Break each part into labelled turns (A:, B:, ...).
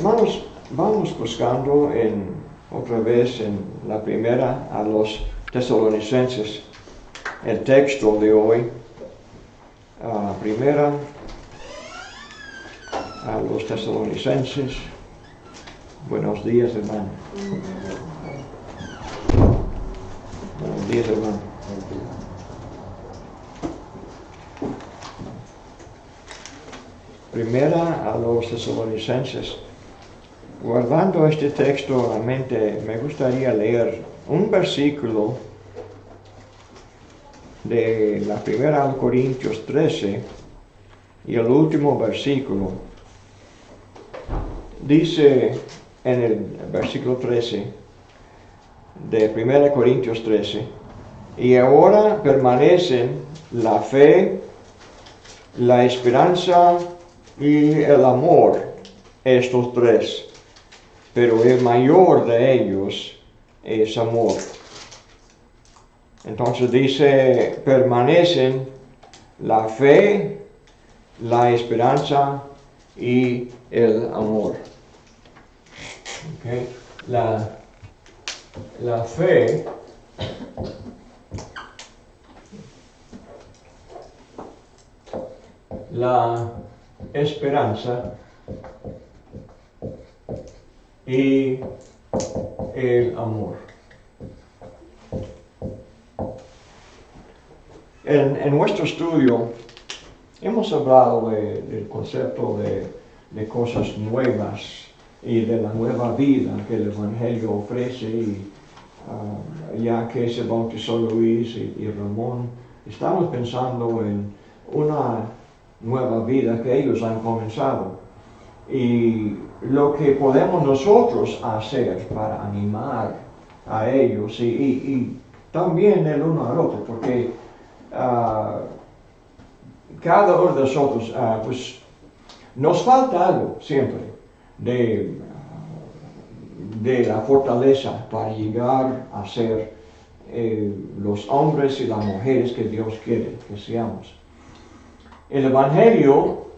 A: Hermanos, vamos buscando otra vez en la primera a los tesalonicenses, el texto de hoy. Primera a los tesalonicenses. Buenos días, hermano. Buenos días, hermano. Primera a los tesalonicenses. Guardando este texto en la mente, me gustaría leer un versículo de la primera a Corintios 13 y el último versículo. Dice en el versículo 13 de 1 Corintios 13, y ahora permanecen la fe, la esperanza y el amor, estos tres, pero el mayor de ellos es amor. Entonces dice, permanecen la fe, la esperanza y el amor. Okay. La fe la esperanza y el amor. En nuestro estudio hemos hablado del concepto de cosas nuevas y de la nueva vida que el Evangelio ofrece. Y ya que se bautizó Luis y Ramón, estamos pensando en una nueva vida que ellos han comenzado y lo que podemos nosotros hacer para animar a ellos y también el uno al otro, porque cada uno de nosotros pues nos falta algo siempre de la fortaleza para llegar a ser los hombres y las mujeres que Dios quiere que seamos. El Evangelio,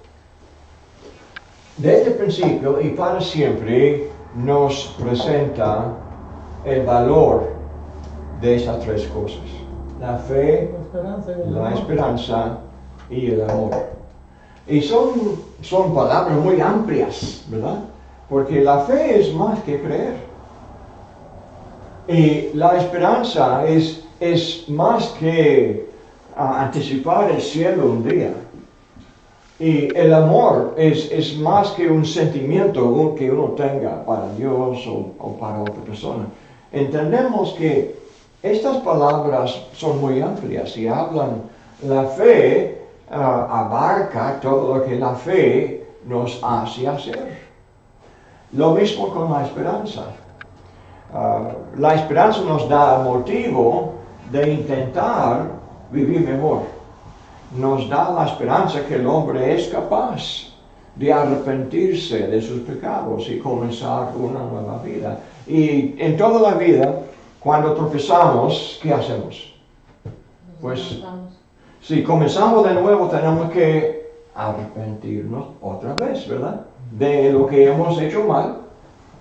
A: desde el principio y para siempre, nos presenta el valor de estas tres cosas: la fe, la esperanza y el amor. Y son palabras muy amplias, ¿verdad? Porque la fe es más que creer. Y la esperanza es más que anticipar el cielo un día. Y el amor es más que un sentimiento que uno tenga para Dios o para otra persona. Entendemos que estas palabras son muy amplias y hablan, la fe abarca todo lo que la fe nos hace hacer. Lo mismo con la esperanza. La esperanza nos da motivo de intentar vivir mejor. Nos da la esperanza que el hombre es capaz de arrepentirse de sus pecados y comenzar una nueva vida. Y en toda la vida, cuando tropezamos, ¿qué hacemos? Pues, si comenzamos de nuevo, tenemos que arrepentirnos otra vez, ¿verdad? De lo que hemos hecho mal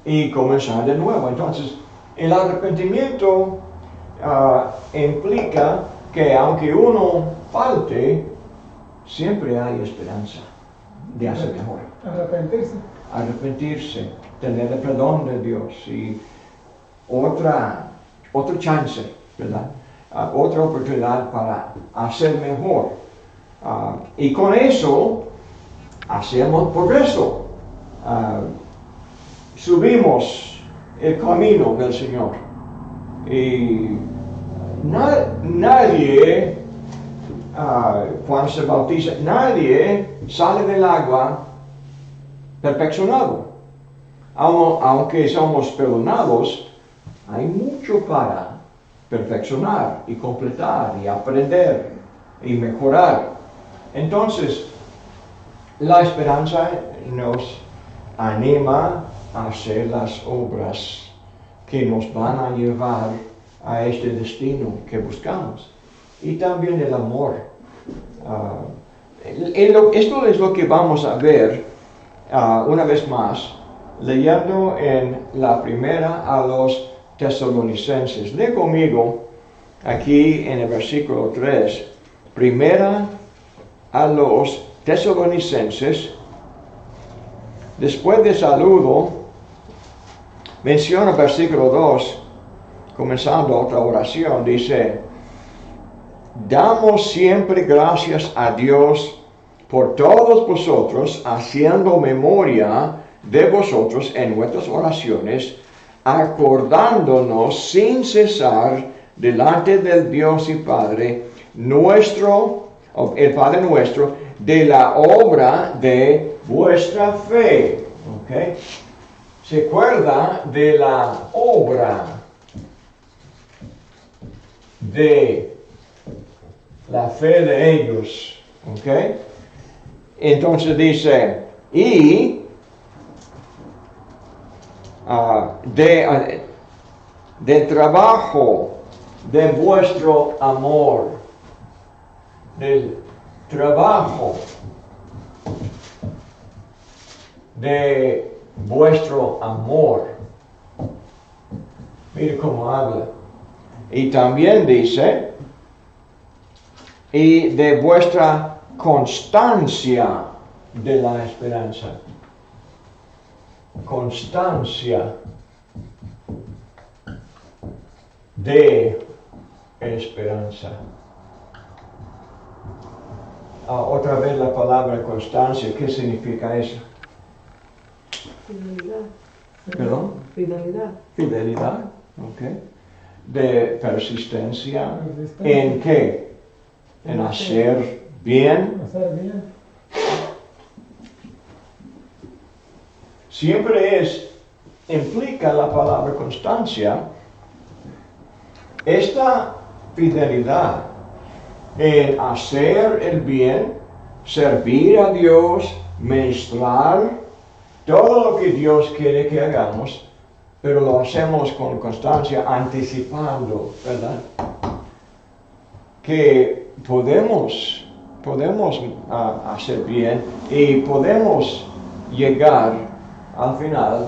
A: y comenzar de nuevo. Entonces, el arrepentimiento implica que aunque uno falte, siempre hay esperanza de hacer mejor. Arrepentirse, tener el perdón de Dios y otra chance, ¿verdad? Otra oportunidad para hacer mejor. Y con eso hacemos progreso. Subimos el camino del Señor. Y nadie, cuando se bautiza, nadie sale del agua perfeccionado. Aunque somos perdonados, hay mucho para perfeccionar y completar y aprender y mejorar. Entonces, la esperanza nos anima a hacer las obras que nos van a llevar a este destino que buscamos. Y también el amor. Esto es lo que vamos a ver una vez más leyendo en la primera a los tesalonicenses. Lee conmigo aquí en el versículo 3. Primera a los tesalonicenses. Después de saludo, menciona versículo 2, comenzando otra oración, dice: damos siempre gracias a Dios por todos vosotros, haciendo memoria de vosotros en nuestras oraciones, acordándonos sin cesar delante del Dios y Padre nuestro, el Padre nuestro, de la obra de vuestra fe. ¿Okay? Se acuerda de la obra de la fe de ellos. ¿Okay? Entonces dice, y del trabajo de vuestro amor, del trabajo de vuestro amor. Mire cómo habla. Y también dice, y de vuestra constancia de la esperanza. Constancia de esperanza. Otra vez la palabra constancia, ¿qué significa eso?
B: Fidelidad.
A: ¿Perdón?
B: Fidelidad.
A: Fidelidad, ok. De persistencia. ¿En qué? En hacer bien.
C: Hacer bien.
A: Siempre implica la palabra constancia, esta fidelidad en hacer el bien, servir a Dios, ministrar, todo lo que Dios quiere que hagamos, pero lo hacemos con constancia, anticipando, ¿verdad? Que podemos hacer bien y podemos llegar al final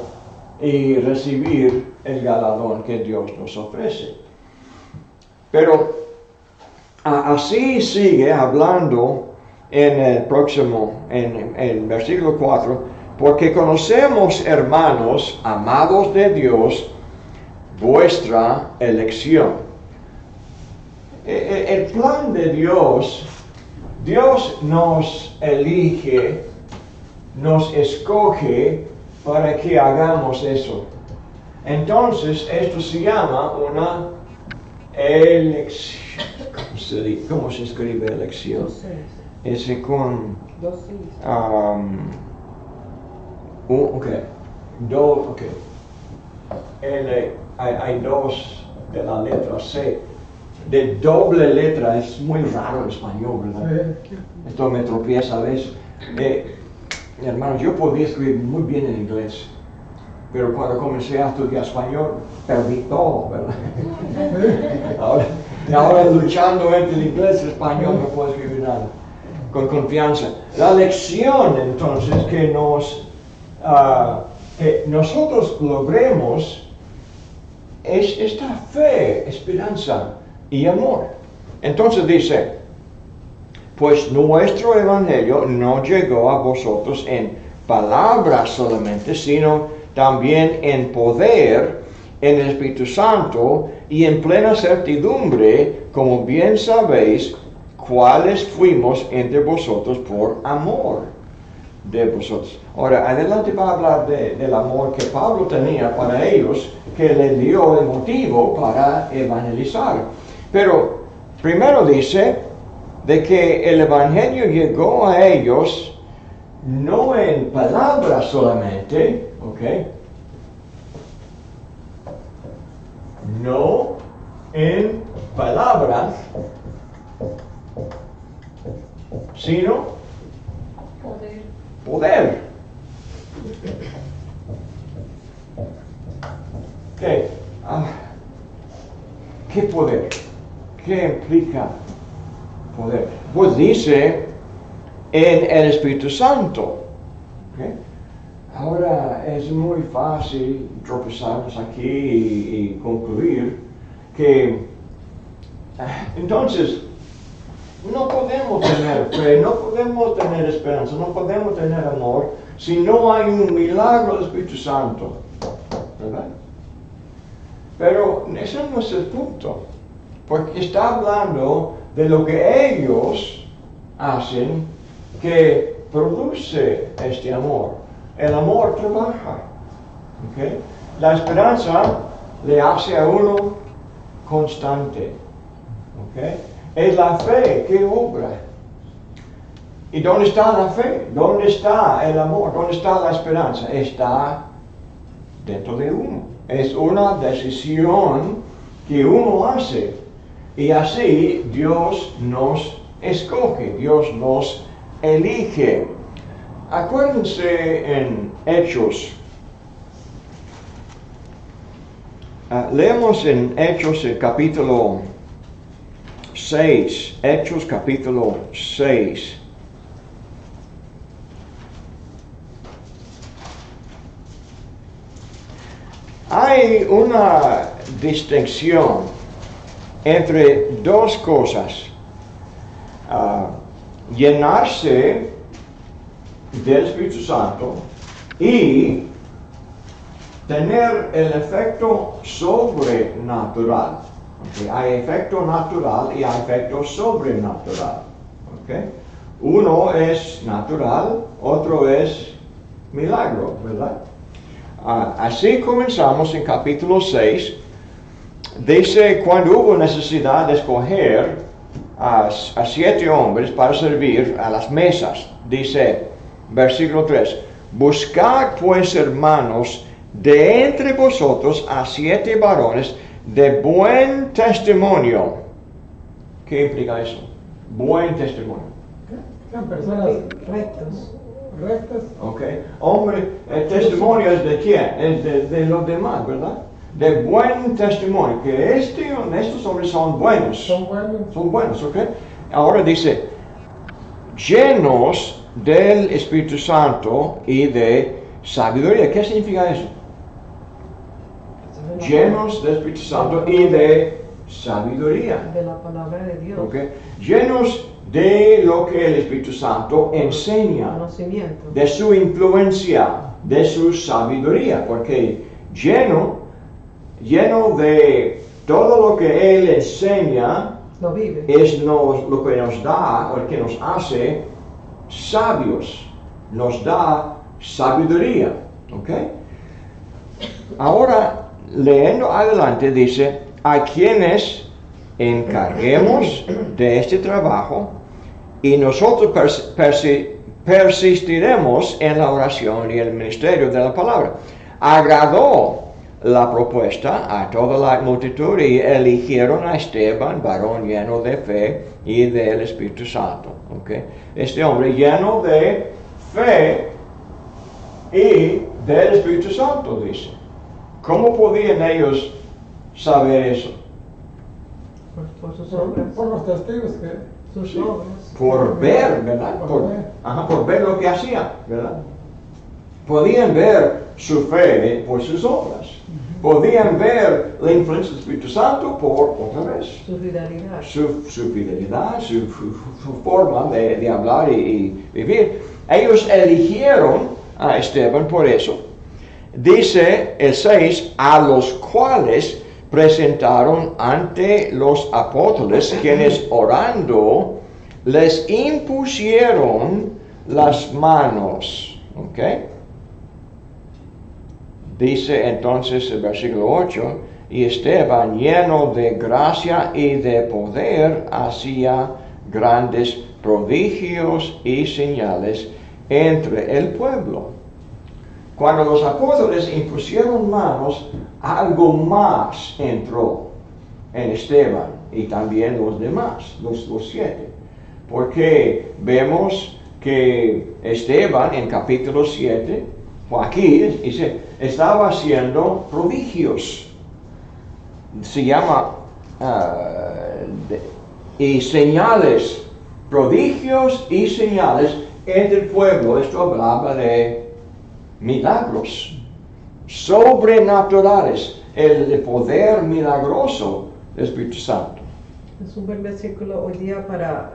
A: y recibir el galardón que Dios nos ofrece. Pero así sigue hablando en el próximo, en el versículo 4, porque conocemos, hermanos, amados de Dios, vuestra elección. El plan de Dios, Dios nos elige, nos escoge para que hagamos eso. Entonces, esto se llama una elección. ¿Cómo se escribe elección? Es con... hay dos de la letra C. De doble letra, es muy raro en español, ¿verdad? Esto me tropieza a veces. Hermanos, yo podía escribir muy bien en inglés, pero cuando comencé a estudiar español, perdí todo, ¿verdad? ahora luchando entre el inglés y el español no puedo escribir nada con confianza. La lección entonces que nosotros logremos es esta fe, esperanza y amor. Entonces dice, pues nuestro evangelio no llegó a vosotros en palabras solamente, sino también en poder, en el Espíritu Santo y en plena certidumbre, como bien sabéis, cuáles fuimos entre vosotros por amor de vosotros. Ahora, adelante va a hablar del amor que Pablo tenía para ellos, que le dio el motivo para evangelizar. Pero primero dice de que el evangelio llegó a ellos no en palabras solamente, ¿ok? No en palabras, sino poder. ¿Qué? ¿Qué poder? ¿Qué implica poder? Pues dice en el Espíritu Santo. ¿Okay? Ahora es muy fácil tropezarnos aquí y concluir que entonces no podemos tener fe, no podemos tener esperanza, no podemos tener amor si no hay un milagro del Espíritu Santo, ¿verdad? Pero ese no es el punto, porque está hablando de lo que ellos hacen que produce este amor. El amor trabaja, ¿okay? La esperanza le hace a uno constante, ¿okay? Es la fe que obra. ¿Y dónde está la fe? ¿Dónde está el amor? ¿Dónde está la esperanza? Está dentro de uno. Es una decisión que uno hace. Y así Dios nos escoge, Dios nos elige. Acuérdense en Hechos. Leemos en Hechos el capítulo 6. Hechos capítulo 6. Hay una distinción entre dos cosas. Llenarse del Espíritu Santo y tener el efecto sobrenatural. ¿Okay? Hay efecto natural y hay efecto sobrenatural. ¿Okay? Uno es natural, otro es milagro, ¿verdad? Así comenzamos en capítulo 6. Dice, cuando hubo necesidad de escoger a 7 hombres para servir a las mesas, dice, versículo 3, buscad pues, hermanos, de entre vosotros a 7 varones de buen testimonio. ¿Qué implica eso? Buen testimonio.
B: Son personas rectas.
A: Ok. Hombre, el testimonio es de quién? Es de los demás, ¿verdad? De buen testimonio. Que estos hombres son buenos. Son buenos, ok. Ahora dice, llenos del Espíritu Santo y de sabiduría. ¿Qué significa eso? Llenos del Espíritu Santo y de sabiduría.
C: De la palabra de Dios.
A: Okay. Llenos de lo que el Espíritu Santo enseña.
C: Conocimiento.
A: De su influencia, de su sabiduría. Porque lleno de todo lo que Él enseña,
C: Lo vive.
A: es lo que nos da, o que nos hace sabios, nos da sabiduría, ¿ok? Ahora, leyendo adelante, dice, a quienes encarguemos de este trabajo, y nosotros persistiremos en la oración y el ministerio de la palabra. Agradó la propuesta a toda la multitud y eligieron a Esteban, varón lleno de fe y del Espíritu Santo. ¿Okay? Este hombre lleno de fe y del Espíritu Santo, dice. ¿Cómo podían ellos saber eso?
C: Por sus obras.
B: Por los testigos que...
C: Sus obras.
A: Por ver, ¿verdad? Por ver lo que hacía, ¿verdad? Podían ver su fe por sus obras. Podían ver la influencia del Espíritu Santo por, otra vez,
C: Su fidelidad.
A: su fidelidad, su forma de hablar y vivir. Ellos eligieron a Esteban por eso. Dice el 6, a los cuales presentaron ante los apóstoles, quienes orando les impusieron las manos. ¿Ok? Dice entonces el versículo 8, y Esteban, lleno de gracia y de poder, hacía grandes prodigios y señales entre el pueblo. Cuando los apóstoles impusieron manos, algo más entró en Esteban y también los demás, los 7. Porque vemos que Esteban en capítulo 7, aquí dice, estaba haciendo prodigios. Se llama y señales, prodigios y señales entre el pueblo. Esto hablaba de milagros sobrenaturales, el poder milagroso del Espíritu Santo.
C: Es un buen versículo hoy día para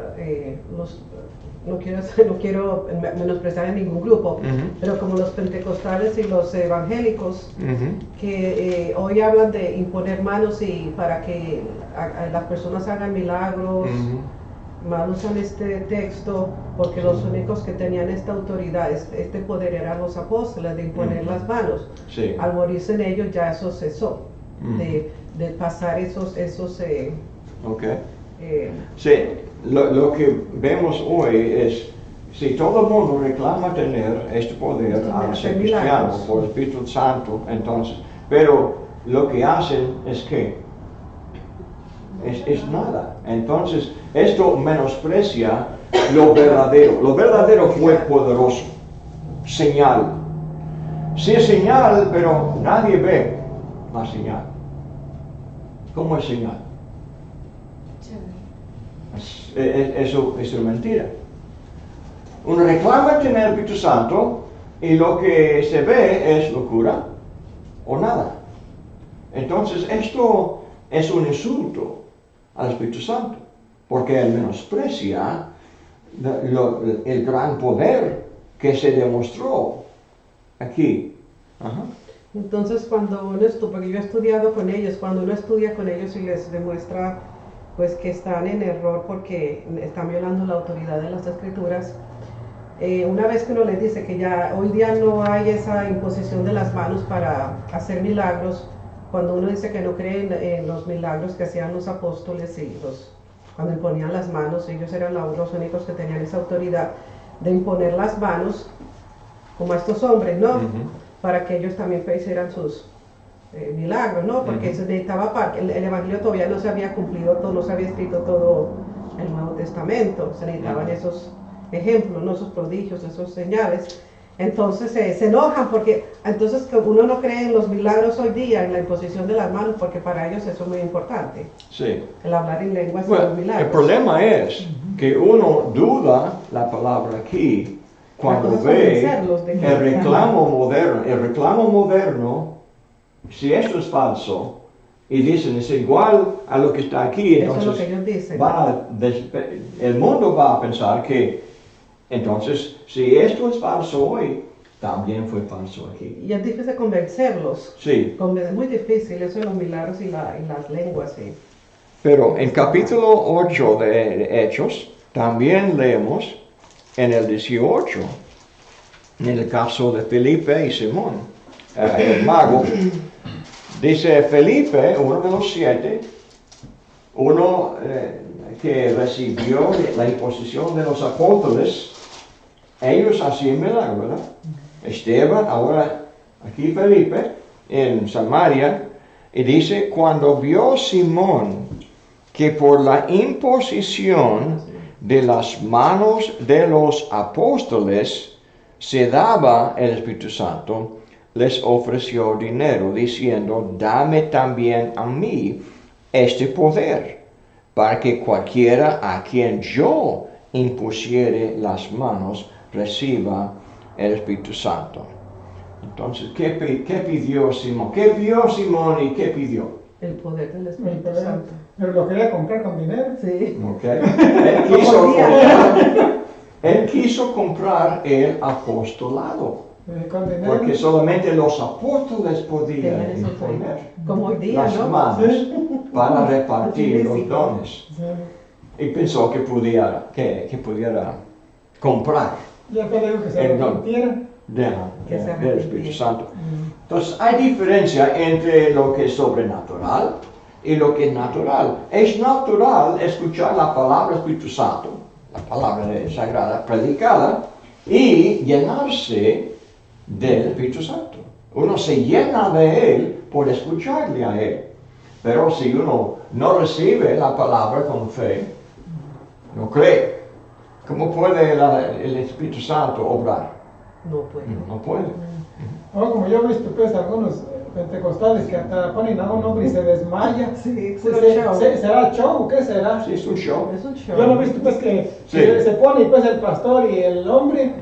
C: no quiero menospreciar a ningún grupo, pero como los pentecostales y los evangélicos, que hoy hablan de imponer manos y para que las personas hagan milagros, mal usan este texto, porque los únicos que tenían esta autoridad, este poder eran los apóstoles de imponer las manos.
A: Sí.
C: Al morirse en ellos ya eso cesó, de pasar esos
A: Okay. Sí, lo que vemos hoy es, si todo el mundo reclama tener este poder al ser cristiano por el Espíritu Santo, entonces, pero lo que hacen es que es nada. Entonces, esto menosprecia lo verdadero. Lo verdadero fue poderoso. Señal. Sí es señal, pero nadie ve la señal. ¿Cómo es señal? Eso es mentira. Uno reclama tener el Espíritu Santo y lo que se ve es locura o nada. Entonces esto es un insulto al Espíritu Santo, porque él menosprecia el gran poder que se demostró aquí. Ajá.
C: Entonces cuando uno porque yo he estudiado con ellos, cuando uno estudia con ellos y les demuestra pues que están en error porque están violando la autoridad de las escrituras, una vez que uno les dice que ya hoy día no hay esa imposición de las manos para hacer milagros, cuando uno dice que no cree en los milagros que hacían los apóstoles y cuando imponían las manos, ellos eran los únicos que tenían esa autoridad de imponer las manos, como a estos hombres, ¿no? Para que ellos también hicieran sus milagros, ¿no? Porque se necesitaba el Evangelio todavía no se había cumplido todo, no se había escrito todo el Nuevo Testamento, se necesitaban esos ejemplos, ¿no? Esos prodigios, esos señales. Entonces se enojan porque entonces que uno no cree en los milagros hoy día, en la imposición de las manos, porque para ellos eso es muy importante.
A: Sí.
C: El hablar en lenguas y los milagros.
A: El problema es que uno duda la palabra aquí cuando ve el reclamo moderno. El reclamo moderno, si esto es falso, y dicen es igual a lo que está aquí, entonces
C: eso es lo que ellos dicen.
A: El mundo va a pensar que entonces, si esto es falso hoy, también fue falso aquí.
C: Y es difícil convencerlos.
A: Sí.
C: Es muy difícil eso de los milagros y las lenguas. Sí.
A: Pero en capítulo 8 de Hechos, también leemos en el 18, en el caso de Felipe y Simón, el mago, dice Felipe, uno de los 7, uno que recibió la imposición de los apóstoles, ellos hacían milagros, ¿verdad? Esteban, ahora aquí Felipe, en Samaria, y dice, cuando vio Simón que por la imposición de las manos de los apóstoles se daba el Espíritu Santo, les ofreció dinero, diciendo, dame también a mí este poder, para que cualquiera a quien yo impusiere las manos reciba el Espíritu Santo. Entonces, ¿qué pidió Simón? ¿Qué vio Simón y qué pidió?
C: El poder del Espíritu Santo.
B: Pero lo quería comprar con dinero.
C: Sí.
A: Okay. Él quiso comprar el apostolado.
B: Con dinero.
A: Porque solamente los apóstoles podían imponer
C: como hoy día,
A: las
C: ¿no?
A: manos
B: Sí.
A: para repartir los
C: Sí.
A: dones.
B: Sí.
A: Y pensó que pudiera comprar
B: Ya fue digo que se arrepintiera.
A: del Espíritu Santo. Entonces hay diferencia entre lo que es sobrenatural y lo que es natural. Es natural escuchar la palabra Espíritu Santo, la palabra sagrada predicada, y llenarse del Espíritu Santo. Uno se llena de Él por escucharle a Él. Pero si uno no recibe la palabra con fe, no cree, ¿cómo puede el Espíritu Santo obrar?
C: No puede.
A: No puede.
B: Ahora, como yo he visto pues algunos pentecostales que hasta ponen a un hombre y se desmaya.
C: Sí,
B: Sí,
C: puro show.
B: ¿Será show? ¿Qué será?
A: Sí, es un show.
C: Es un show.
B: Yo lo he visto pues que
A: Sí.
B: se pone pues el pastor y el hombre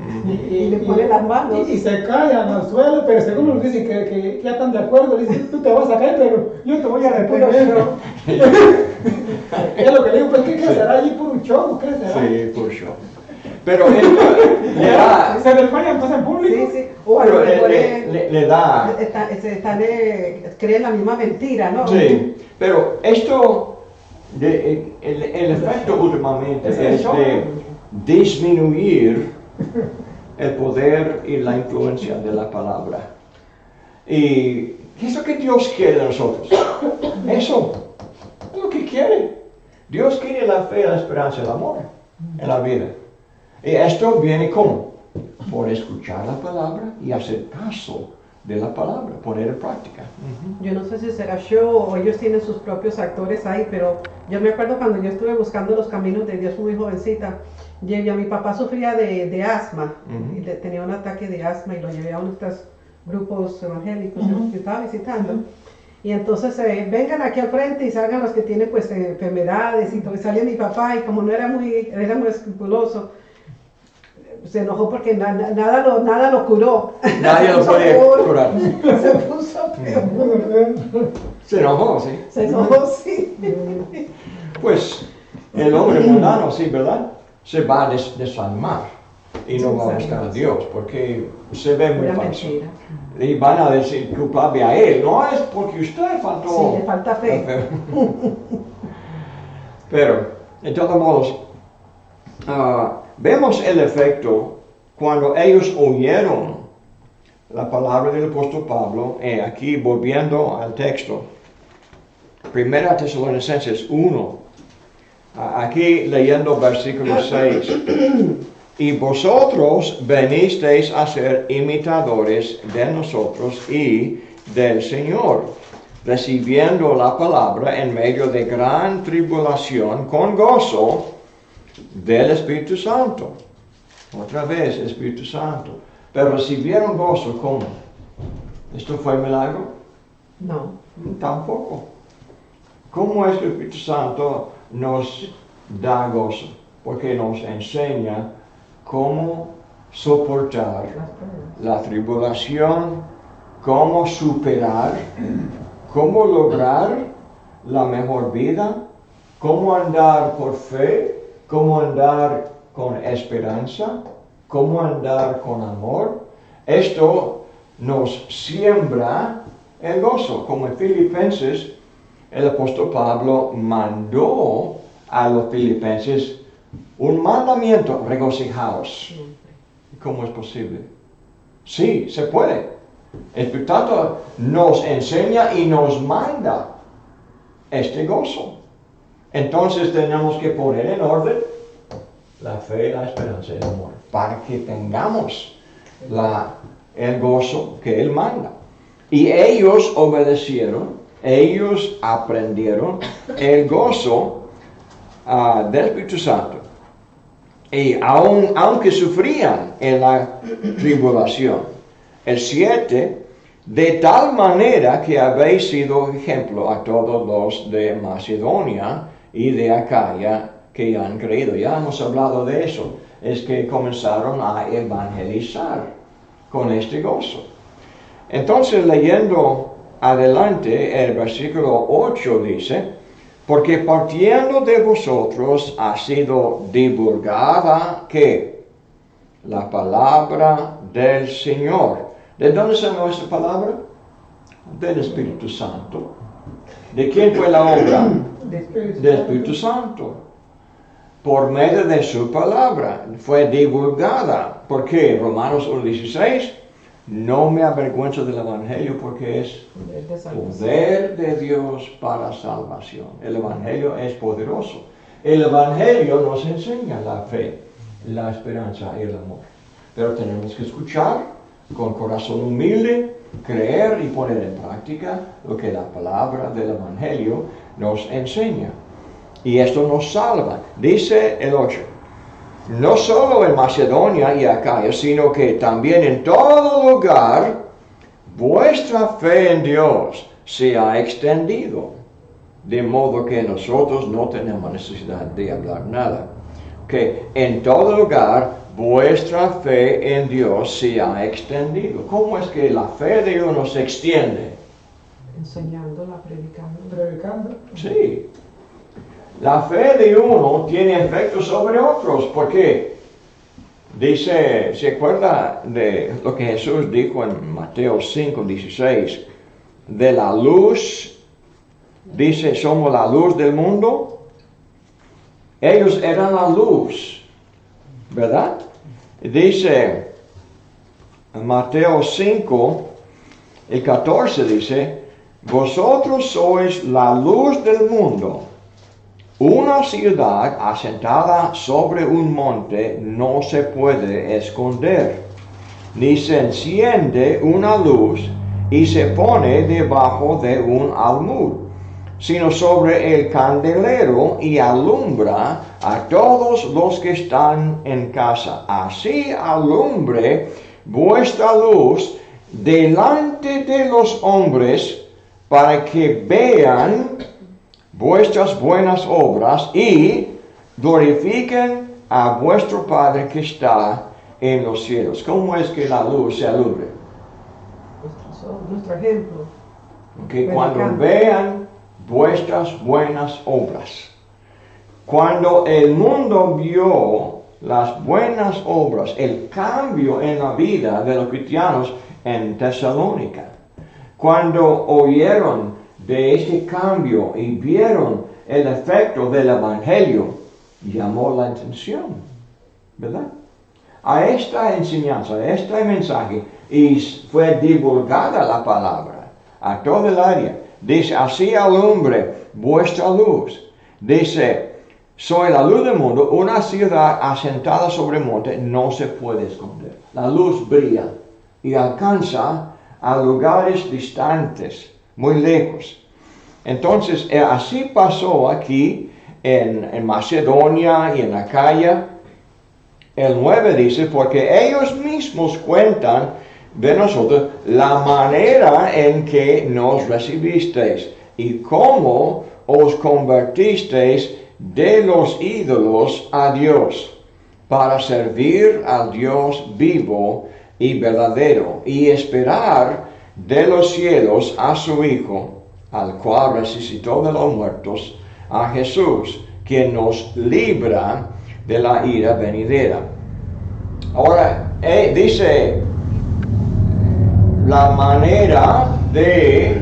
C: Y le pone las manos.
B: y se caen al suelo, pero según nos dicen que ya están de acuerdo, dicen tú te vas a caer, pero yo te voy a
C: Puro
B: detener.
C: show.
B: Es lo que le digo, pues ¿qué será allí por un show? ¿Qué será?
A: Sí, por show. Pero esto le da,
B: Se desmayan pues en público.
C: Sí, sí. O a
A: pero
C: lo mejor es-
A: le da,
C: creen la misma mentira, ¿no?
A: sí, pero esto, el efecto últimamente
B: Es el
A: es
B: show.
A: de disminuir el poder y la influencia de la palabra. ¿Y qué es lo que Dios quiere de nosotros? Eso es lo que quiere. Dios quiere la fe, la esperanza y el amor en la vida. Y esto viene ¿cómo? Por escuchar la palabra y hacer caso de la palabra, poner en práctica.
C: Yo no sé si será show o ellos tienen sus propios actores ahí, pero yo me acuerdo cuando yo estuve buscando los caminos de Dios muy jovencita, llevé a mi papá sufría de asma,
A: Ujú.
C: y tenía un ataque de asma y lo llevé a uno de estos grupos evangélicos
B: Ujú.
C: que estaba visitando. Y entonces vengan aquí al frente y salgan los que tienen pues enfermedades y todo. Y salía mi papá y como no era muy escrupuloso, se enojó porque nada lo curó.
A: Nadie lo puede
C: Peor.
A: curar.
C: Se puso peor.
A: Se enojó, sí.
C: Se enojó, sí.
A: Pues el hombre mundano, sí, ¿verdad? Se va a desanimar y no va a buscar a Dios porque se ve muy
C: Pura
A: falso.
C: mentira.
A: Y van a decir culpable a él. No es porque usted faltó.
C: Sí, le falta fe.
A: Pero, de todos modos, vemos el efecto cuando ellos oyeron la palabra del apóstol Pablo. Aquí, volviendo al texto, 1 Tesalonicenses 1, aquí leyendo versículo 6. Y vosotros venisteis a ser imitadores de nosotros y del Señor, recibiendo la palabra en medio de gran tribulación con gozo del Espíritu Santo. Otra vez, Espíritu Santo. Pero recibieron gozo, ¿cómo? ¿Esto fue milagro?
C: No.
A: Tampoco. ¿Cómo es que el Espíritu Santo nos da gozo? Porque nos enseña cómo soportar la tribulación, cómo superar, cómo lograr la mejor vida, cómo andar por fe, cómo andar con esperanza, cómo andar con amor. Esto nos siembra el gozo. Como en Filipenses, el apóstol Pablo mandó a los filipenses un mandamiento: regocijaos. ¿Cómo es posible? Sí, se puede. El Espíritu Santo nos enseña y nos manda este gozo. Entonces tenemos que poner en orden la fe, la esperanza y el amor para que tengamos el gozo que Él manda. Y ellos obedecieron, ellos aprendieron el gozo del Espíritu Santo. Y aunque sufrían en la tribulación, el 7, de tal manera que habéis sido ejemplo a todos los de Macedonia y de Acaya que han creído. Ya hemos hablado de eso. Es que comenzaron a evangelizar con este gozo. Entonces, leyendo adelante, el versículo 8 dice: porque partiendo de vosotros ha sido divulgada, ¿qué? La palabra del Señor. ¿De dónde salió esta palabra? Del Espíritu Santo. ¿De quién fue la obra? Del Espíritu Santo. Por medio de su palabra fue divulgada. ¿Por qué? Romanos 1:16. No me avergüenzo del Evangelio porque es poder de Dios para salvación. El Evangelio es poderoso. El Evangelio nos enseña la fe, la esperanza y el amor. Pero tenemos que escuchar con corazón humilde, creer y poner en práctica lo que la palabra del Evangelio nos enseña. Y esto nos salva. Dice el 8. No solo en Macedonia y Acaya, sino que también en todo lugar vuestra fe en Dios se ha extendido, de modo que nosotros no tenemos necesidad de hablar nada. Que en todo lugar vuestra fe en Dios se ha extendido. ¿Cómo es que la fe de uno se extiende?
C: Enseñándola, predicando.
B: Predicando.
A: Sí. La fe de uno tiene efecto sobre otros. ¿Por qué? Dice, ¿se acuerda de lo que Jesús dijo en Mateo 5:16? De la luz, dice, somos la luz del mundo. Ellos eran la luz, ¿verdad? Dice, en Mateo 5, el 14 dice, vosotros sois la luz del mundo. Una ciudad asentada sobre un monte no se puede esconder, ni se enciende una luz y se pone debajo de un almud, sino sobre el candelero y alumbra a todos los que están en casa. Así alumbre vuestra luz delante de los hombres, para que vean vuestras buenas obras y glorifiquen a vuestro Padre que está en los cielos. ¿Cómo es que la luz se alumbre?
C: Nuestro ejemplo.
A: Que cuando vean vuestras buenas obras. Cuando el mundo vio las buenas obras, el cambio en la vida de los cristianos en Tesalónica, cuando oyeron de este cambio y vieron el efecto del Evangelio, llamó la atención, ¿verdad? A esta enseñanza, a este mensaje, y fue divulgada la palabra a todo el área. Dice, así alumbre vuestra luz. Dice, soy la luz del mundo, una ciudad asentada sobre monte no se puede esconder. La luz brilla y alcanza a lugares distantes, muy lejos. Entonces, así pasó aquí en Macedonia y en Acaya. El 9 dice, porque ellos mismos cuentan de nosotros la manera en que nos recibisteis y cómo os convertisteis de los ídolos a Dios, para servir al Dios vivo y verdadero, y esperar de los cielos a su Hijo, al cual resucitó de los muertos, a Jesús, quien nos libra de la ira venidera. Ahora, dice la manera de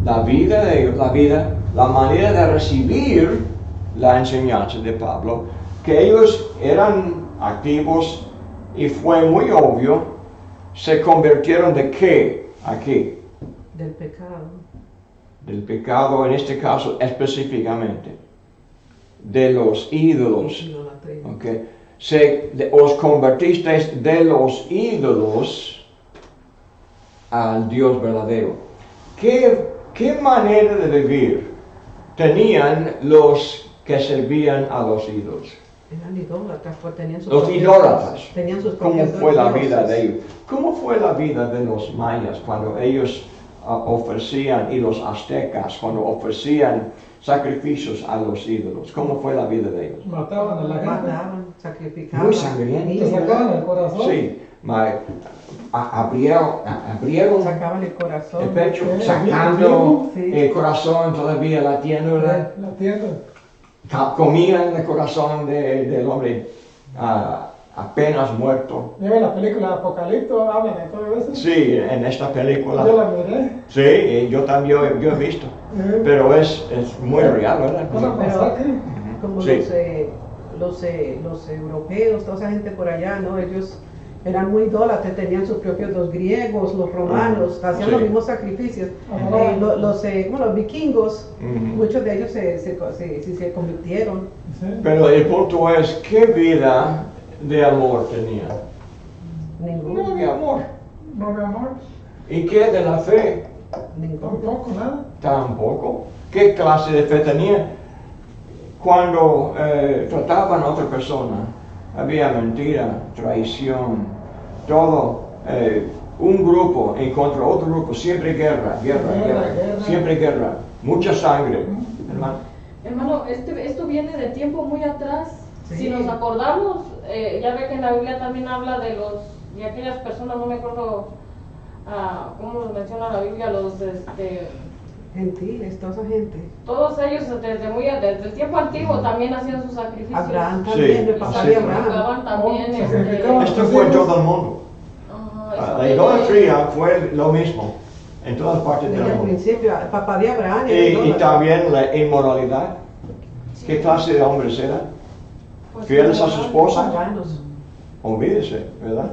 A: la vida de ellos, la manera de recibir la enseñanza de Pablo, que ellos eran activos y fue muy obvio, se convirtieron de qué aquí.
C: Del pecado.
A: Del pecado, en este caso específicamente, de los ídolos. Okay. Os convertisteis de los ídolos al Dios verdadero. ¿Qué manera de vivir tenían los que servían a los ídolos?
C: Eran idólatras, pues tenían sus
A: Los idólatras.
C: Tenían sus
A: ¿Cómo fue la vida de ellos? ¿Cómo fue la vida de los mayas cuando ellos ofrecían, y los aztecas cuando ofrecían sacrificios a los ídolos? ¿Cómo fue la vida de ellos?
B: Mataban a la gente.
C: Mataban, sacrificaban.
A: Muy sangriento.
B: Te sacaban el corazón.
A: Sí, abrieron
C: Sacaban el corazón.
A: el pecho,
B: Sí,
A: sacando
C: sí.
A: el corazón todavía latiendo, ¿verdad?
B: La tienda.
A: Comían el corazón del hombre apenas muerto.
B: Mira la película Apocalipto, habla de todo eso.
A: Sí, en esta película.
B: Yo la miré.
A: Sí, yo también yo he visto. Pero es muy real, ¿verdad?
B: Una masacre.
C: Como
A: Sí.
C: los europeos, toda esa gente por allá, ¿no? Ellos eran muy idólatras, tenían sus propios, los griegos, los romanos, hacían
A: Sí.
C: los mismos sacrificios.
B: Ajá.
C: Como los vikingos,
A: Ujú.
C: muchos de ellos se convirtieron.
B: Sí.
A: Pero el punto es, ¿qué vida de amor tenían? No
C: Ninguno.
A: había amor.
B: No, mi amor.
A: ¿Y qué de la fe?
C: Ninguno.
B: Tampoco, nada.
A: Tampoco. ¿Qué clase de fe tenían? Cuando trataban a otra persona, había mentira, traición, todo un grupo en contra de otro grupo, siempre guerra,
B: Guerra.
A: siempre guerra, mucha sangre, hermano.
D: Hermano, esto viene de tiempo muy atrás.
C: Sí.
D: Si nos acordamos, ya ve que en la Biblia también habla de aquellas personas, no me acuerdo cómo los menciona la Biblia,
C: Gentiles, toda esa gente.
D: todos ellos desde el tiempo antiguo también hacían sus sacrificios.
C: Abraham
A: Sí,
C: también, me pasaba de Abraham.
D: Sacrificaban también.
B: Oh, sacrificaban.
A: Esto fue en todo el mundo. La idolatría fue lo mismo en todas partes del
C: Desde el
A: mundo.
C: principio, el papá de Abraham. era
A: Y
C: idólatra.
A: también la inmoralidad. ¿Qué clase de hombres eran? Fieles a su esposa.
C: Paganos.
A: Olvídese, ¿verdad?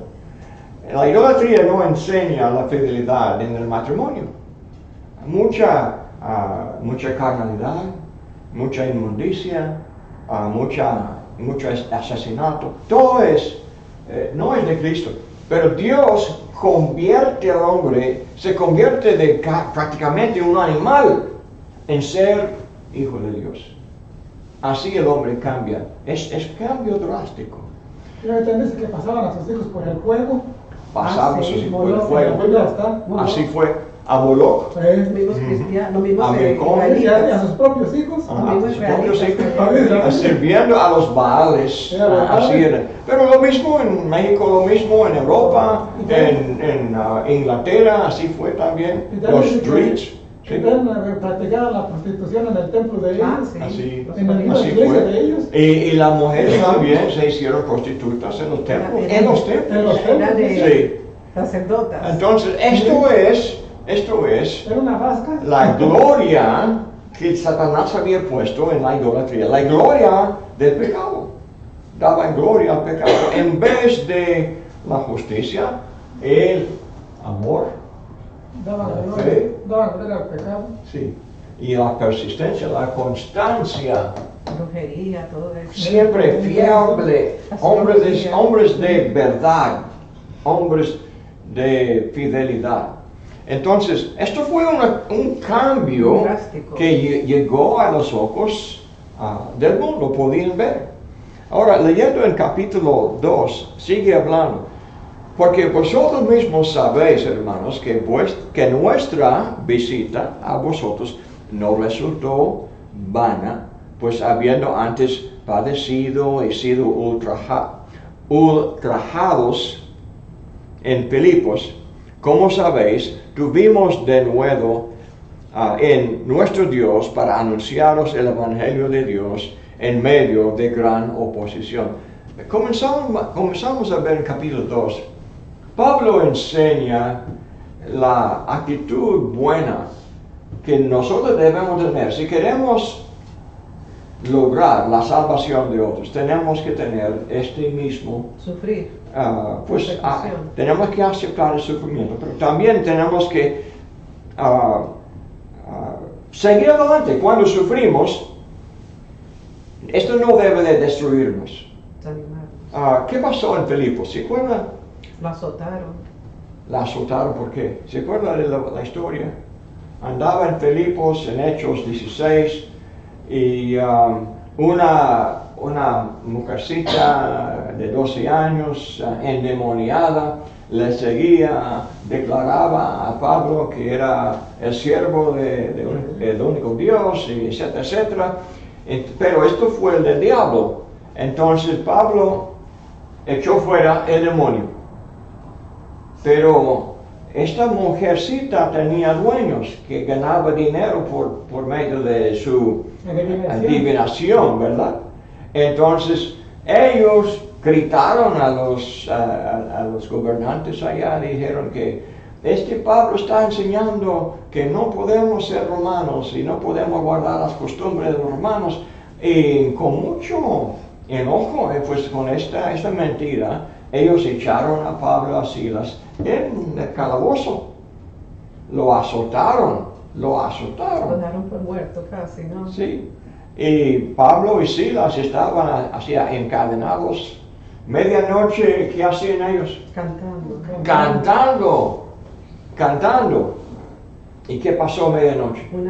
A: La idolatría no enseña la fidelidad en el matrimonio. Mucha carnalidad, mucha inmundicia, mucho asesinato. Todo no es de Cristo. Pero Dios convierte al hombre, se convierte de prácticamente un animal en ser hijo de Dios. Así el hombre cambia. Es cambio drástico.
B: Pero entendés que pasaban a sus hijos por el fuego.
A: Pasamos
C: sí,
A: por el
B: Moloch,
A: fuego.
B: en la Biblia está.
A: Así fue a Moloch,
C: Los mismos cristianos, los mismos
A: A Milcom,
B: Y a
C: israelitas.
B: sus propios hijos.
A: a sus propios hijos,
B: Ah,
A: sirviendo a los Baales. Así era. Pero lo mismo en México, lo mismo en Europa, en Inglaterra, así fue también.
B: Y
A: Los
B: también
A: streets.
B: que
A: Sí.
B: practicaban la prostitución en el templo de ellos.
C: Ah, sí.
A: Así,
C: Los
B: En la
C: judíos.
A: así
B: iglesia de
A: fue.
B: ellos.
A: Y las mujeres también se hicieron prostitutas en los templos. En los
B: En
A: templos.
B: los
C: Era
B: templos.
C: de
A: Sí.
C: sacerdotas.
A: Entonces, esto es
B: Era una vasca.
A: la gloria que Satanás había puesto en la idolatría, la gloria del pecado. Daban gloria al pecado en vez de la justicia, el amor,
B: Daban
A: La
B: gloria,
A: fe.
B: daban gloria al pecado.
A: sí, y la persistencia, la constancia.
C: Brujería, todo eso.
A: Siempre fiable, hombres de verdad, hombres de fidelidad. Entonces, esto fue un cambio
C: Drástico.
A: que llegó a los ojos del mundo, podían ver. Ahora, leyendo el capítulo 2, sigue hablando. Porque vosotros mismos sabéis, hermanos, que nuestra visita a vosotros no resultó vana, pues habiendo antes padecido y sido ultrajados en Filipos, como sabéis, tuvimos de nuevo en nuestro Dios para anunciaros el Evangelio de Dios en medio de gran oposición. Comenzamos a ver en capítulo 2. Pablo enseña la actitud buena que nosotros debemos tener. Si queremos lograr la salvación de otros, tenemos que tener este mismo
C: Sufrir.
A: persecución. Tenemos que aceptar el sufrimiento, pero también tenemos que seguir adelante. Cuando sufrimos, esto no debe de destruirnos.
C: Desanimarnos.
A: ¿Qué pasó en Filipos? ¿Se acuerdan?
C: Lo azotaron.
A: La azotaron, ¿por qué? ¿Se acuerdan de la historia? Andaba en Filipos en Hechos 16 y una mujercita de 12 años, endemoniada, le seguía, declaraba a Pablo que era el siervo del único Dios, y etcétera, etcétera. Pero esto fue el del diablo. Entonces Pablo echó fuera el demonio. Pero esta mujercita tenía dueños que ganaba dinero por medio de su adivinación, ¿verdad? Entonces ellos gritaron a los gobernantes allá, dijeron que este Pablo está enseñando que no podemos ser romanos y no podemos guardar las costumbres de los romanos. Y con mucho enojo, pues con esta mentira, ellos echaron a Pablo a Silas en el calabozo. Lo azotaron.
C: Lo dejaron por muerto casi, ¿no?
A: Sí. Y Pablo y Silas estaban así encadenados. Medianoche, ¿qué hacían ellos? Cantando. ¿Y qué pasó a medianoche?
C: Un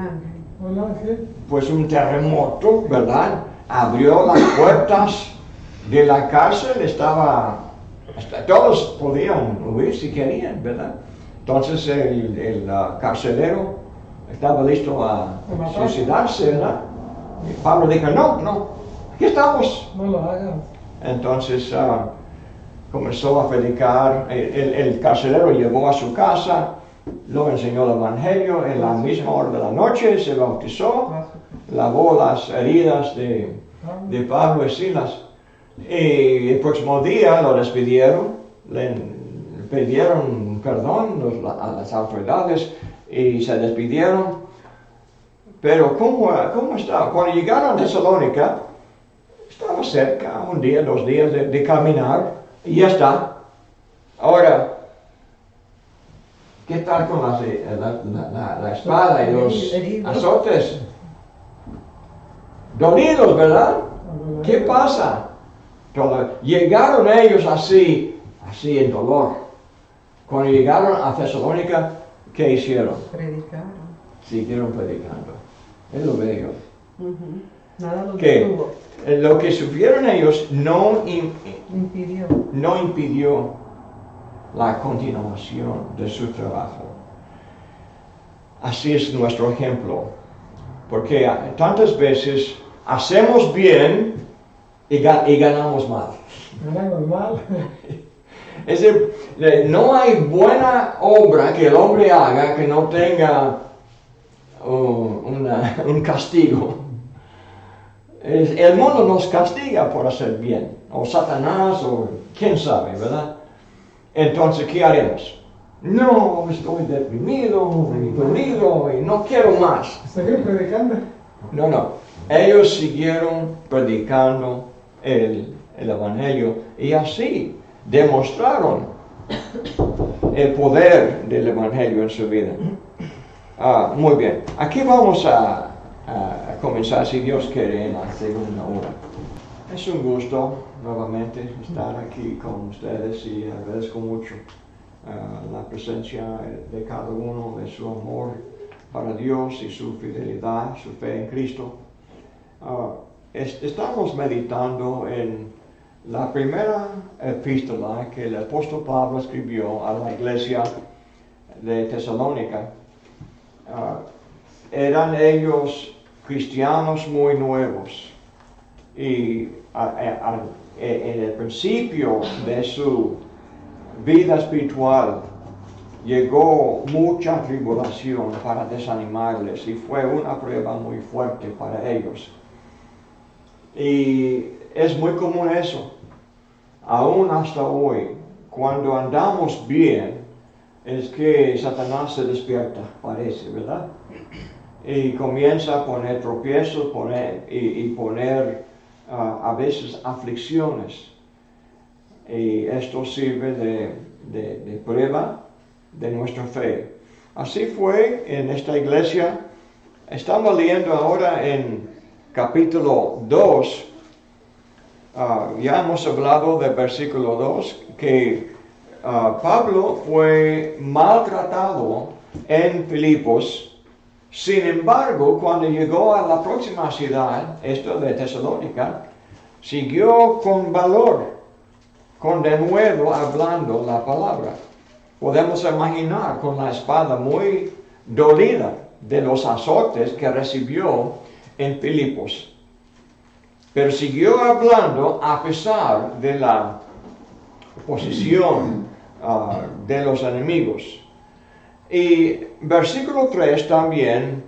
C: ángel.
A: Pues un terremoto, ¿verdad? Abrió las puertas de la cárcel, estaba Todos podían huir si querían, ¿verdad? Entonces el carcelero estaba listo a suicidarse, ¿verdad? Y Pablo dijo, no, aquí estamos.
B: No lo hagas.
A: Entonces comenzó a predicar, el carcelero llevó a su casa, lo enseñó el Evangelio, en la misma hora de la noche se bautizó, lavó las heridas de Pablo y Silas. Y el próximo día lo despidieron, le pidieron perdón a las autoridades y se despidieron. Pero ¿cómo estaba? Cuando llegaron a Tesalónica, estaba cerca, un día, 2 días de caminar y ya está. Ahora, ¿qué tal con la espada y los azotes? Dolidos, ¿verdad? ¿Qué pasa? Llegaron ellos así en dolor. Cuando llegaron a Tesalónica, ¿qué hicieron?
C: Predicaron.
A: Siguieron predicando. Es lo bello.
C: Nada los
A: Que
C: detuvo.
A: lo que sufrieron ellos no
C: Impidió.
A: la continuación de su trabajo. Así es nuestro ejemplo. Porque tantas veces hacemos bien y ganamos mal.
B: Ganamos mal.
A: Es decir, no hay buena obra que el hombre haga que no tenga un castigo. El mundo nos castiga por hacer bien, o Satanás, o quién sabe, ¿verdad? Entonces, ¿qué haremos? No, estoy deprimido y dolido y no quiero más.
B: Seguir predicando.
A: No. Ellos siguieron predicando el Evangelio y así demostraron el poder del Evangelio en su vida. Muy bien. Aquí vamos a comenzar, si Dios quiere, en la segunda hora. Es un gusto nuevamente estar aquí con ustedes y agradezco mucho la presencia de cada uno, de su amor para Dios y su fidelidad, su fe en Cristo. Estamos meditando en la primera epístola que el apóstol Pablo escribió a la iglesia de Tesalónica. Eran ellos cristianos muy nuevos y en el principio de su vida espiritual llegó mucha tribulación para desanimarles y fue una prueba muy fuerte para ellos. Y es muy común eso, aún hasta hoy, cuando andamos bien, es que Satanás se despierta, parece, ¿verdad? Y comienza a poner tropiezos y poner a veces aflicciones. Y esto sirve de prueba de nuestra fe. Así fue en esta iglesia. Estamos leyendo ahora en capítulo 2. Ya hemos hablado del versículo 2, que Pablo fue maltratado en Filipos. Sin embargo, cuando llegó a la próxima ciudad, esto de Tesalónica, siguió con valor, con denuedo hablando la palabra. Podemos imaginar con la espada muy dolida de los azotes que recibió en Filipos. Pero siguió hablando a pesar de la oposición de los enemigos. Y versículo 3 también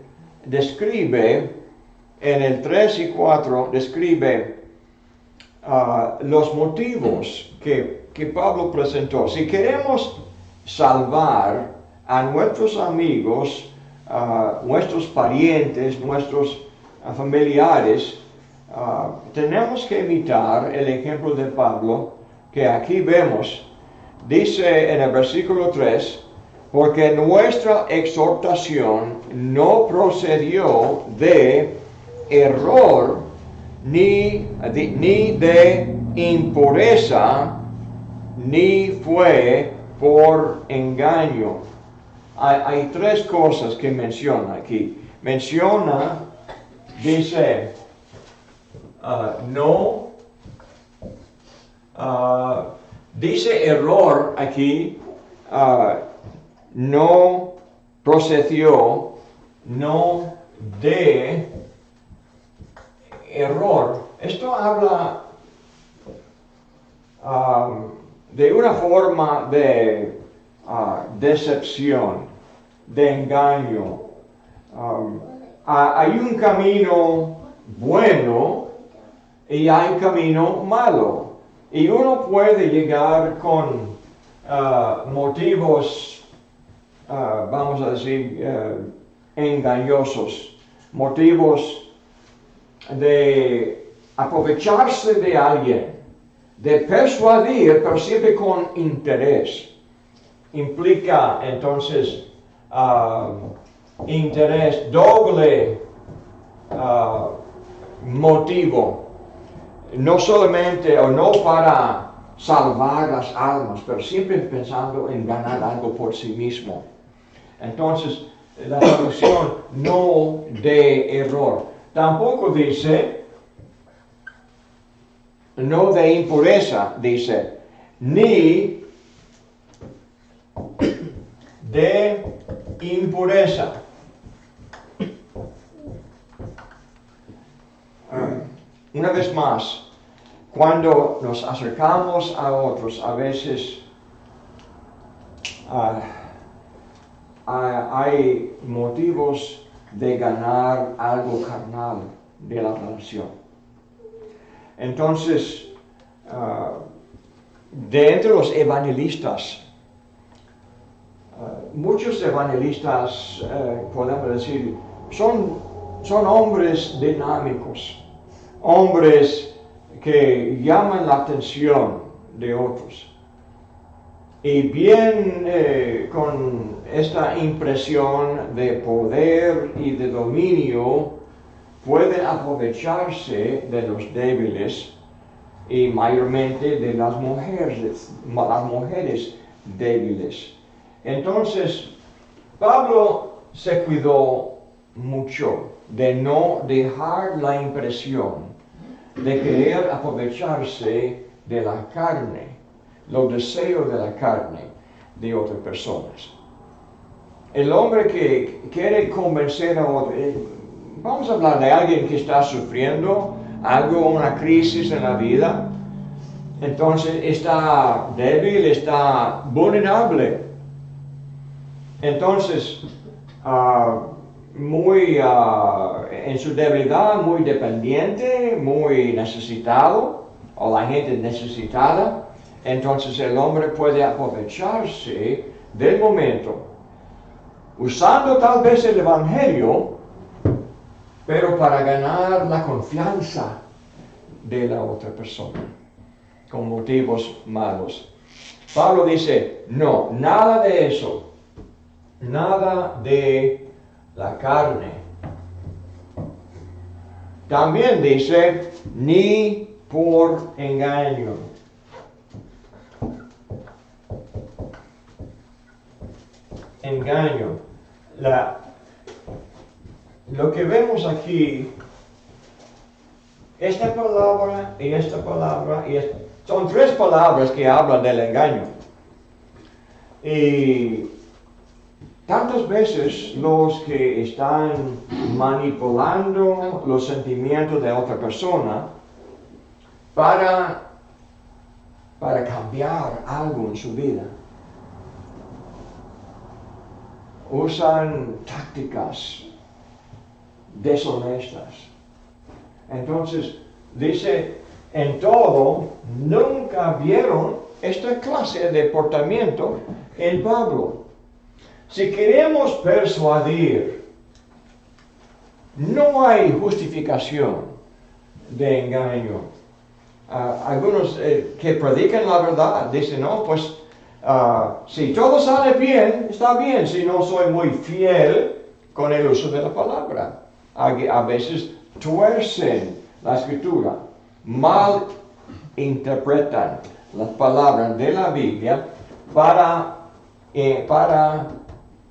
A: describe, en el 3 y 4, describe los motivos que Pablo presentó. Si queremos salvar a nuestros amigos, nuestros parientes, nuestros familiares, tenemos que imitar el ejemplo de Pablo, que aquí vemos. Dice en el versículo 3, porque nuestra exhortación no procedió de error ni de impureza, ni fue por engaño. Hay 3 cosas que menciona aquí. Dice, Dice error aquí, no procedió, no de error. Esto habla de una forma de decepción, de engaño. Hay un camino bueno y hay un camino malo. Y uno puede llegar con motivos, vamos a decir, engañosos, motivos de aprovecharse de alguien, de persuadir, pero siempre con interés. Implica entonces interés, doble motivo. No solamente o no para salvar las almas, pero siempre pensando en ganar algo por sí mismo. Entonces, la traducción no de error. Tampoco dice, no de impureza, dice, ni de impureza. Una vez más, cuando nos acercamos a otros, a veces hay motivos de ganar algo carnal de la relación. Entonces, de entre los evangelistas, muchos evangelistas, podemos decir, son hombres dinámicos, hombres que llaman la atención de otros. Y bien con esta impresión de poder y de dominio, pueden aprovecharse de los débiles y mayormente de las mujeres débiles. Entonces, Pablo se cuidó mucho de no dejar la impresión de querer aprovecharse de la carne, los deseos de la carne de otras personas. El hombre que quiere convencer a otro, vamos a hablar de alguien que está sufriendo algo, una crisis en la vida, entonces está débil, está vulnerable. Entonces, en su debilidad, muy dependiente, muy necesitado, o la gente necesitada, entonces el hombre puede aprovecharse del momento, usando tal vez el Evangelio, pero para ganar la confianza de la otra persona, con motivos malos. Pablo dice, no, nada de eso, nada de la carne. También dice, ni por engaño. Engaño. Lo que vemos aquí, esta palabra, son tres palabras que hablan del engaño. Y tantas veces los que están manipulando los sentimientos de otra persona para cambiar algo en su vida, usan tácticas deshonestas. Entonces, dice, en todo, nunca vieron esta clase de comportamiento en Pablo. Si queremos persuadir, no hay justificación de engaño. Algunos que predican la verdad dicen, no, pues si todo sale bien, está bien, si no soy muy fiel con el uso de la palabra. A veces tuercen la escritura, mal interpretan las palabras de la Biblia para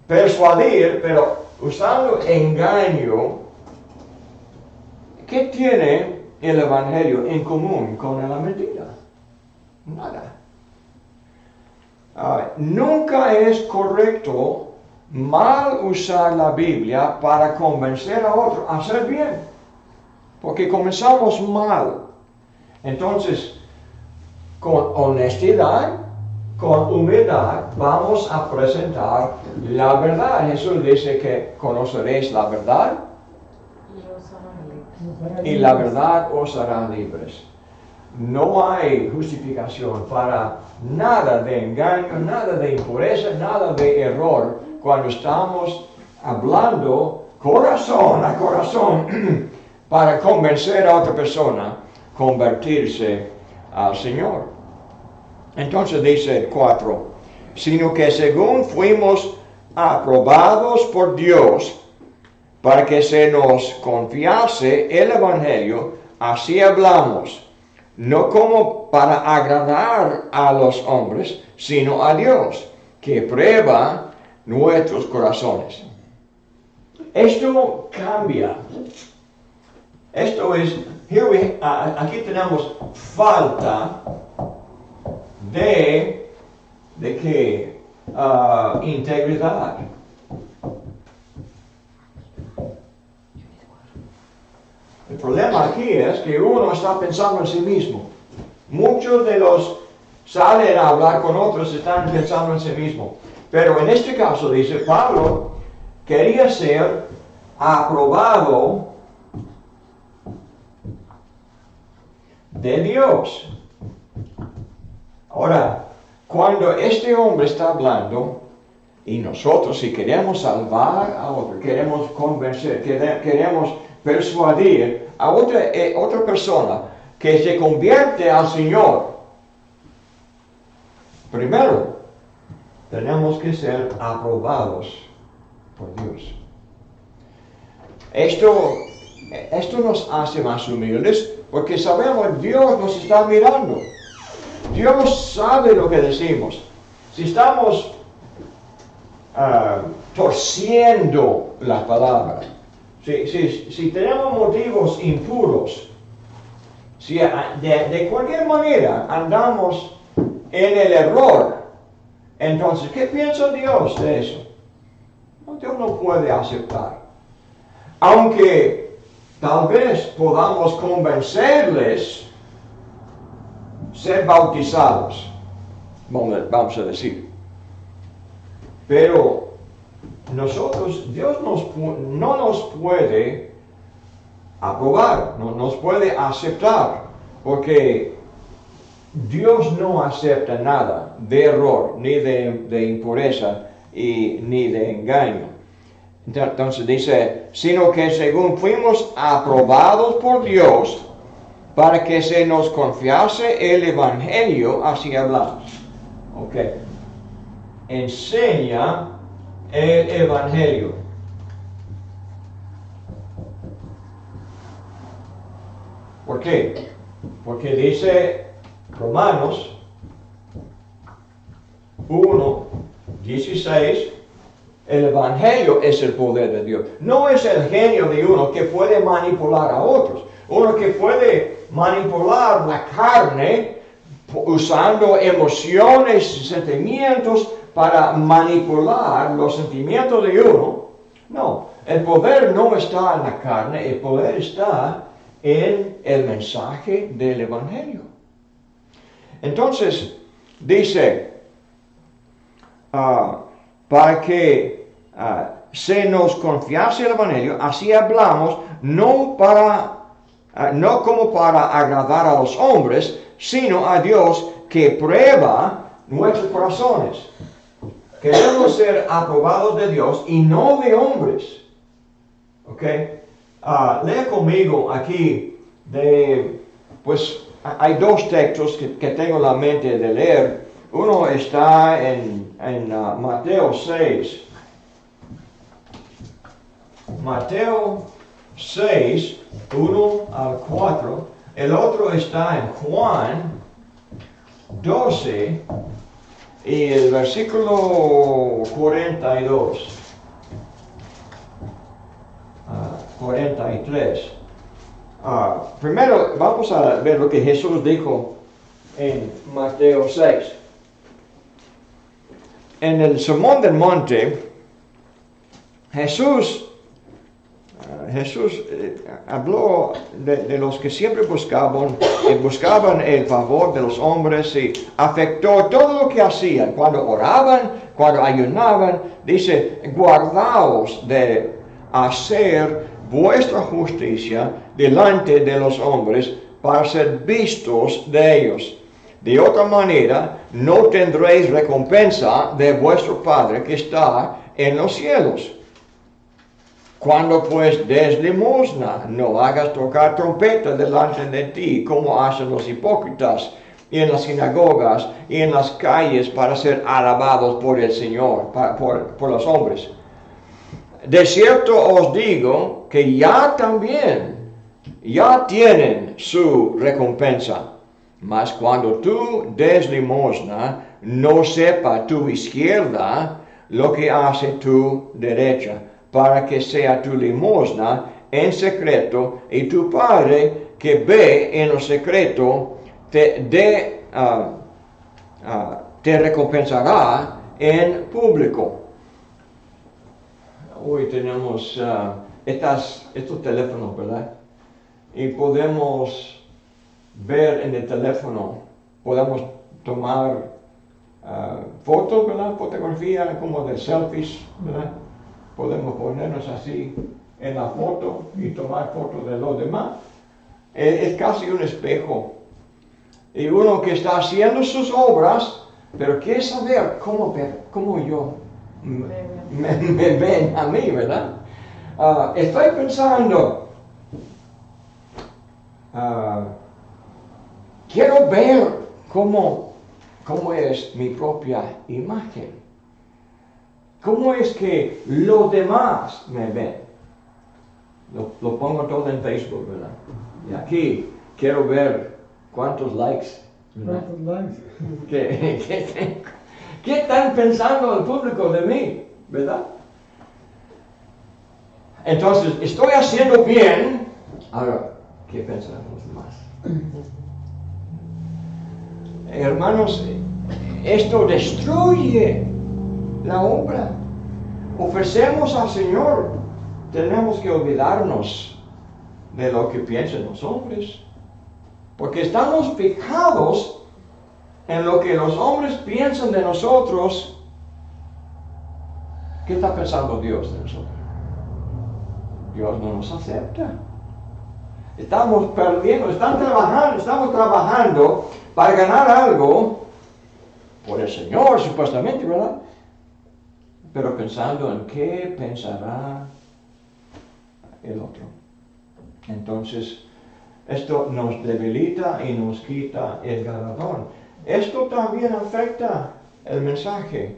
A: persuadir, pero usando engaño. ¿Qué tiene el Evangelio en común con la mentira? Nada. nunca es correcto mal usar la Biblia para convencer a otro a hacer bien, porque comenzamos mal. Entonces, con honestidad, con humildad, vamos a presentar la verdad. Jesús dice que conoceréis la verdad y la verdad os hará libres. No hay justificación para nada de engaño, nada de impureza, nada de error cuando estamos hablando corazón a corazón para convencer a otra persona a convertirse al Señor. Entonces dice 4, sino que según fuimos aprobados por Dios para que se nos confiase el Evangelio, así hablamos, no como para agradar a los hombres, sino a Dios, que prueba nuestros corazones. Esto cambia. Esto es, aquí tenemos falta de qué? Integridad. El problema aquí es que uno está pensando en sí mismo. Muchos de los salen a hablar con otros están pensando en sí mismo. Pero en este caso, dice Pablo, quería ser aprobado de Dios. Ahora, cuando este hombre está hablando, y nosotros si queremos salvar a otro, queremos convencer, queremos persuadir a otra persona que se convierte al Señor, primero tenemos que ser aprobados por Dios. Esto nos hace más humildes porque sabemos que Dios nos está mirando. Dios sabe lo que decimos. Si estamos torciendo la palabra, si tenemos motivos impuros, si de cualquier manera andamos en el error, entonces, ¿qué piensa Dios de eso? Dios no puede aceptar. Aunque tal vez podamos convencerles ser bautizados, vamos a decir. Pero Dios no nos puede aprobar, no nos puede aceptar, porque Dios no acepta nada de error, ni de impureza, ni de engaño. Entonces dice, sino que según fuimos aprobados por Dios, para que se nos confiase el Evangelio, así hablamos. Ok. Enseña el Evangelio. ¿Por qué? Porque dice Romanos 1:16, el Evangelio es el poder de Dios. No es el genio de uno que puede manipular a otros. Uno que puede manipular la carne usando emociones y sentimientos para manipular los sentimientos de uno. No, el poder no está en la carne, el poder está en el mensaje del Evangelio. Entonces, dice, para que se nos confiase el Evangelio, así hablamos, no como para agradar a los hombres, sino a Dios que prueba nuestros corazones. Queremos ser aprobados de Dios y no de hombres. ¿Ok? Lea conmigo aquí hay dos textos que tengo en la mente de leer. Uno está en Mateo 6. Mateo 6, 1-4. El otro está en Juan 12 y el versículo 42. 43. Primero vamos a ver lo que Jesús dijo en Mateo 6. en el Sermón del Monte, Jesús habló de los que siempre buscaban el favor de los hombres y afectó todo lo que hacían. Cuando oraban, cuando ayunaban, dice, guardaos de hacer vuestra justicia delante de los hombres para ser vistos de ellos. De otra manera, no tendréis recompensa de vuestro Padre que está en los cielos. Cuando pues des limosna, no hagas tocar trompeta delante de ti, como hacen los hipócritas en las sinagogas y en las calles para ser alabados por el Señor, por los hombres. De cierto os digo que ya tienen su recompensa. Mas cuando tú des limosna, no sepa tu izquierda lo que hace tu derecha, para que sea tu limosna en secreto, y tu Padre que ve en lo secreto te recompensará en público. Hoy tenemos estos teléfonos, ¿verdad? Y podemos ver en el teléfono, podemos tomar fotos, ¿verdad? Fotografía como de selfies, ¿verdad? Podemos ponernos así en la foto y tomar fotos de los demás. Es casi un espejo. Y uno que está haciendo sus obras, pero quiere saber cómo yo me ven a mí, ¿verdad? Estoy pensando, quiero ver cómo es mi propia imagen. ¿Cómo es que los demás me ven? Lo pongo todo en Facebook, ¿verdad? Y aquí quiero ver cuántos likes. ¿Verdad?
B: ¿Cuántos likes?
A: ¿Qué están pensando el público de mí? ¿Verdad? Entonces, estoy haciendo bien. Ahora, ¿qué pensarán los demás? Hermanos, esto destruye la obra. Ofrecemos al Señor. Tenemos que olvidarnos de lo que piensan los hombres. Porque estamos fijados en lo que los hombres piensan de nosotros. ¿Qué está pensando Dios de nosotros? Dios no nos acepta. Estamos perdiendo, estamos trabajando para ganar algo por el Señor, supuestamente, ¿verdad? Pero pensando en qué pensará el otro. Entonces, esto nos debilita y nos quita el galardón. Esto también afecta el mensaje.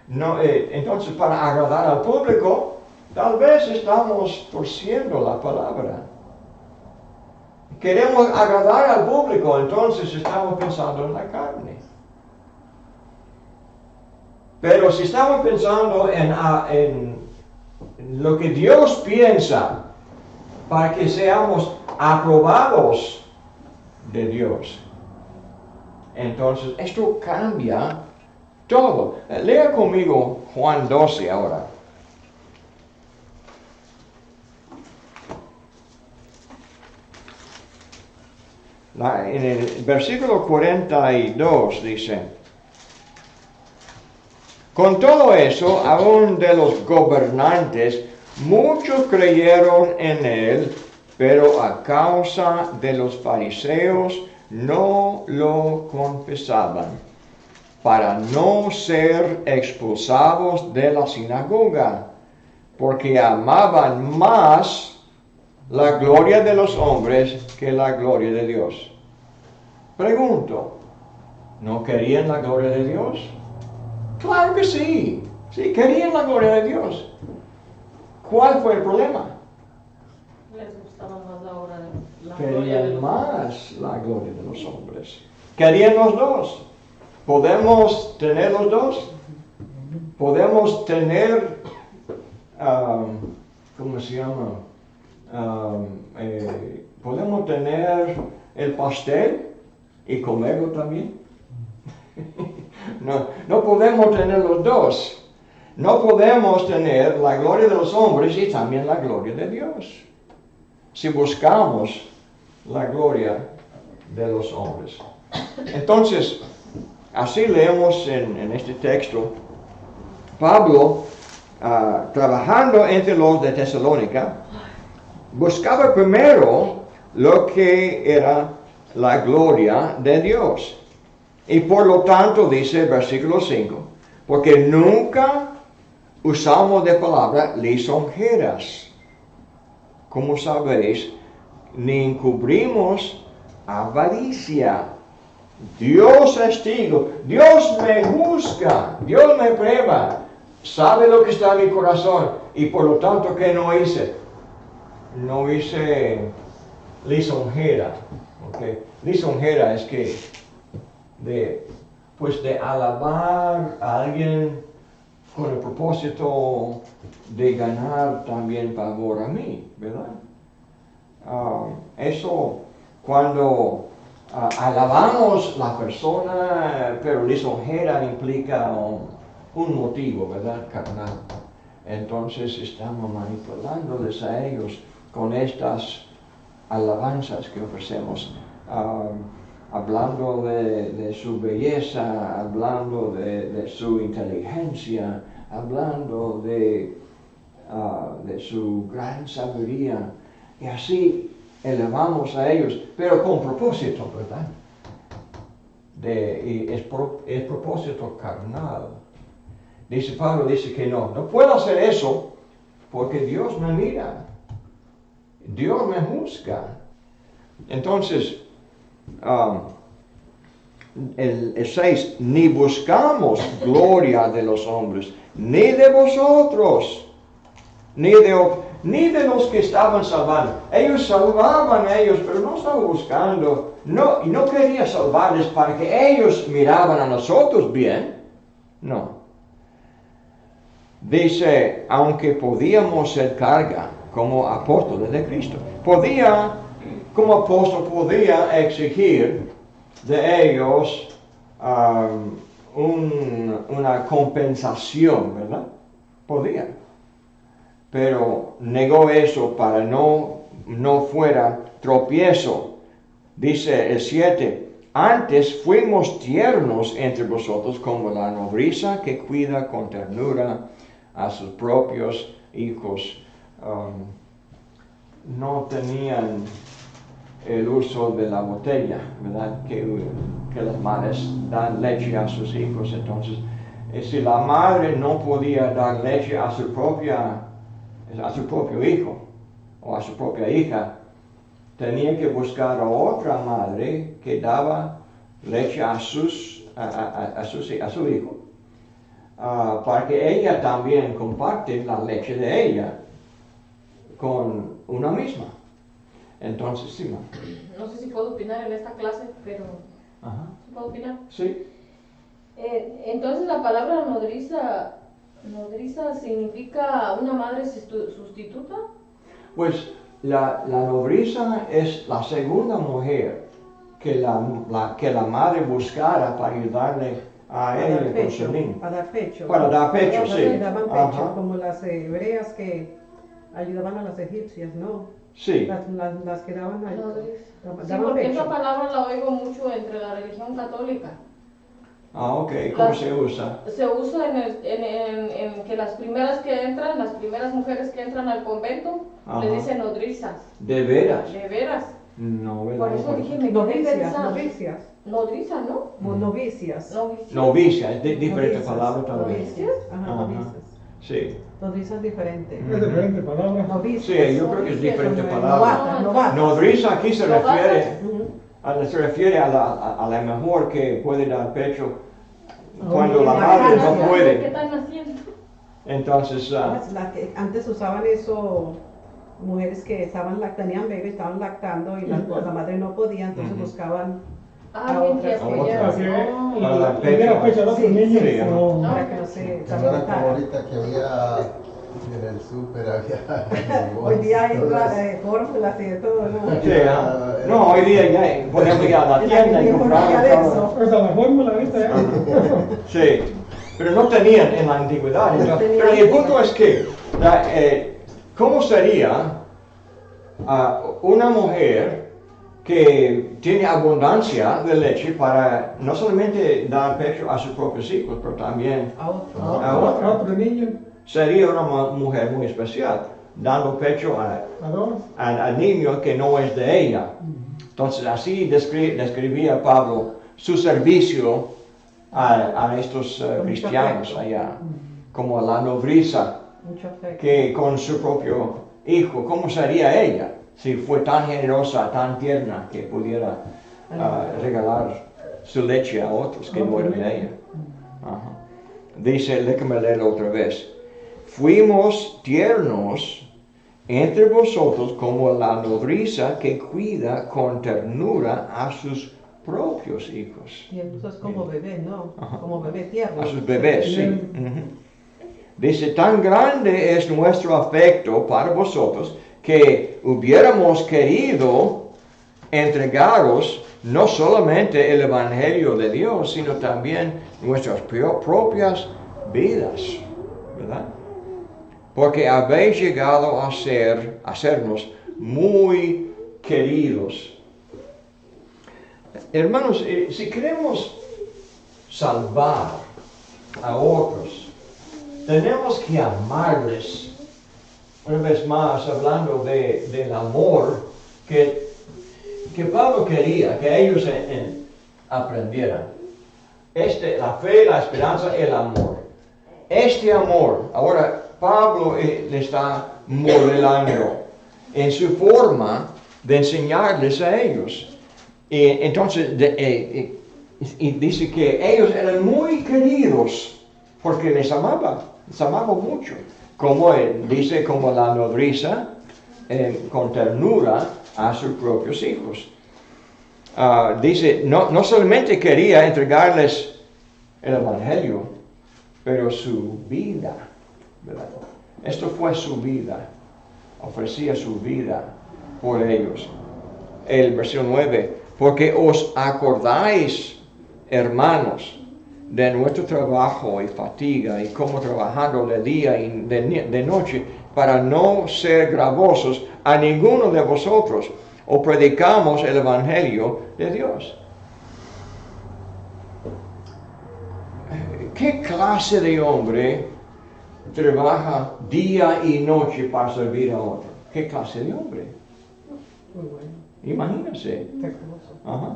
A: Entonces, para agradar al público, tal vez estamos torciendo la palabra. Queremos agradar al público, entonces estamos pensando en la carne. Pero si estamos pensando en lo que Dios piensa para que seamos aprobados de Dios, entonces esto cambia todo. Lea conmigo Juan 12 ahora. En el versículo 42 dice: con todo eso, aún de los gobernantes, muchos creyeron en él, pero a causa de los fariseos no lo confesaban, para no ser expulsados de la sinagoga, porque amaban más la gloria de los hombres que la gloria de Dios. Pregunto, ¿no querían la gloria de Dios? Claro que sí, querían la gloria de Dios. ¿Cuál fue el problema?
D: Les gustaba más la obra de la gloria de
A: Querían
D: los
A: más la gloria de los hombres. Querían los dos. ¿Podemos tener los dos? Podemos tener, ¿cómo se llama? Podemos tener el pastel y comerlo también. no podemos tener los dos. No podemos tener la gloria de los hombres y también la gloria de Dios. Si buscamos la gloria de los hombres. Entonces, así leemos en este texto, Pablo, trabajando entre los de Tesalónica, buscaba primero lo que era la gloria de Dios. Y por lo tanto dice el versículo 5, porque nunca usamos de palabra lisonjeras, como sabéis, ni encubrimos avaricia. Dios es testigo, Dios me juzga, Dios me prueba, sabe lo que está en mi corazón y por lo tanto, ¿qué no hice? No hice lisonjera. Okay. Lisonjera es que de alabar a alguien con el propósito de ganar también favor a mí, ¿verdad? Eso cuando alabamos la persona, pero lisonjera implica un motivo, ¿verdad? Carnal. Entonces estamos manipulándoles a ellos con estas alabanzas que ofrecemos, hablando de su belleza, hablando de su inteligencia, hablando de su gran sabiduría, y así elevamos a ellos, pero con propósito, ¿verdad? Y es propósito carnal. Dice Pablo, dice que no puedo hacer eso porque Dios me mira, Dios me juzga. Entonces, el 6, ni buscamos gloria de los hombres, ni de vosotros, ni de los que estaban salvando. Ellos salvaban a ellos, pero no estaban buscando, y no quería salvarles para que ellos miraban a nosotros bien. No. Dice, aunque podíamos ser carga como apóstoles de Cristo, como apóstol podía exigir de ellos una compensación, ¿verdad? Podía. Pero negó eso para no fuera tropiezo. Dice el 7, antes fuimos tiernos entre vosotros como la nodriza que cuida con ternura a sus propios hijos. No tenían el uso de la botella, ¿verdad? Que las madres dan leche a sus hijos. Entonces, si la madre no podía dar leche a su propio hijo o a su propia hija, tenía que buscar a otra madre que daba leche a su hijo, para que ella también comparte la leche de ella con una misma. Entonces, sí,
D: no sé si puedo opinar en esta clase, pero
A: ajá.
D: ¿Sí puedo opinar?
A: Sí.
D: Entonces la palabra nodriza significa una madre sustituta.
A: Pues la nodriza es la segunda mujer que la madre buscara para ayudarle a ella con su niño.
C: Para dar pecho.
A: Para dar pecho, sí.
C: Daban pecho,
A: Ajá.
C: como las hebreas que ayudaban a las egipcias, ¿no?
A: Sí.
C: Las que daban ahí.
D: Sí,
C: Daban
D: porque
C: pecho.
D: esa palabra la oigo mucho entre la religión católica.
A: Ok. ¿Cómo se usa?
D: Se usa en que las primeras mujeres que entran al convento,
A: Ajá.
D: les dicen nodrizas.
A: ¿De veras?
D: De veras.
A: No, ¿verdad?
D: Por eso dije, me quedé pensando.
C: Novicias.
D: Nodriza, ¿no?
C: Novicias.
A: Novicia, es diferente
C: Novicias.
A: palabra también.
C: Novicias. Ajá,
A: Ajá.
C: novicias.
A: Sí.
C: Nodriza es diferente.
B: Es diferente palabra.
C: Novicias.
A: Sí, yo creo que es diferente palabra.
C: Novata.
A: Nodriza aquí se refiere
C: Ujú.
A: a la mejor que puede dar pecho
C: Oh,
A: cuando la
C: la
A: madre no
C: lactancia.
D: ¿Qué
A: puede.
D: están haciendo?
A: Entonces,
C: Antes usaban eso, mujeres que tenían bebé, estaban lactando y la madre no podía, entonces
A: Ujú.
C: buscaban
D: Alguien que
C: otras
D: apoyara.
B: Así es.
D: Oh.
A: Para dar
B: Le diera pecho a los
C: Sí,
B: niños.
A: sí,
B: no.
C: para que no se
E: Como ahorita que había En el súper había
C: Hoy día hay
E: todas-
C: fórmulas y de todo, ¿no?
A: Sí, no, hoy día ya podemos ir a la tienda y comprar
C: de
A: todo.
C: eso.
B: O sea, la fórmula ahorita, ¿eh?
A: Sí, pero no tenían en la antigüedad.
C: No
A: Pero
C: tenían.
A: el punto es que, ¿cómo sería una mujer que tiene abundancia de leche para no solamente dar pecho a sus propios hijos, pero también
C: A otro.
A: a
B: Otro niño,
A: sería una mujer muy especial, dando pecho
B: a dos.
A: al niño que no es de ella? Entonces así describía Pablo su servicio a estos cristianos allá, como la nodriza
C: Mucho afecto.
A: que con su propio hijo. ¿Cómo sería ella si fue tan generosa, tan tierna que pudiera regalar su leche a otros que no eran de ella? Ajá. Dice, déjame leerlo otra vez. Fuimos tiernos entre vosotros como la nodriza que cuida con ternura a sus propios hijos.
C: Y eso es como bebé, ¿no?
A: Ajá.
C: Como bebé tierno.
A: A sus bebés, sí. Dice, tan grande es nuestro afecto para vosotros que hubiéramos querido entregaros no solamente el Evangelio de Dios, sino también nuestras propias vidas, ¿verdad? Porque habéis llegado a sernos muy queridos. Hermanos, si queremos salvar a otros, tenemos que amarles. Una vez más, hablando del amor que Pablo quería que ellos aprendieran. La fe, la esperanza, el amor. Este amor, ahora Pablo le está modelando en su forma de enseñarles a ellos. Entonces, y dice que ellos eran muy queridos porque les amaba mucho. Como dice, como la nodriza, con ternura a sus propios hijos. Dice, no solamente quería entregarles el Evangelio, pero su vida, ¿verdad? Esto fue su vida, ofrecía su vida por ellos. El versículo 9, porque os acordáis, hermanos, de nuestro trabajo y fatiga y cómo trabajando de día y de noche para no ser gravosos a ninguno de vosotros, os predicamos el Evangelio de Dios. ¿Qué clase de hombre trabaja día y noche para servir a otro? ¿Qué clase de hombre?
C: Muy bueno.
A: Imagínense.
C: Recurso.
A: Ajá.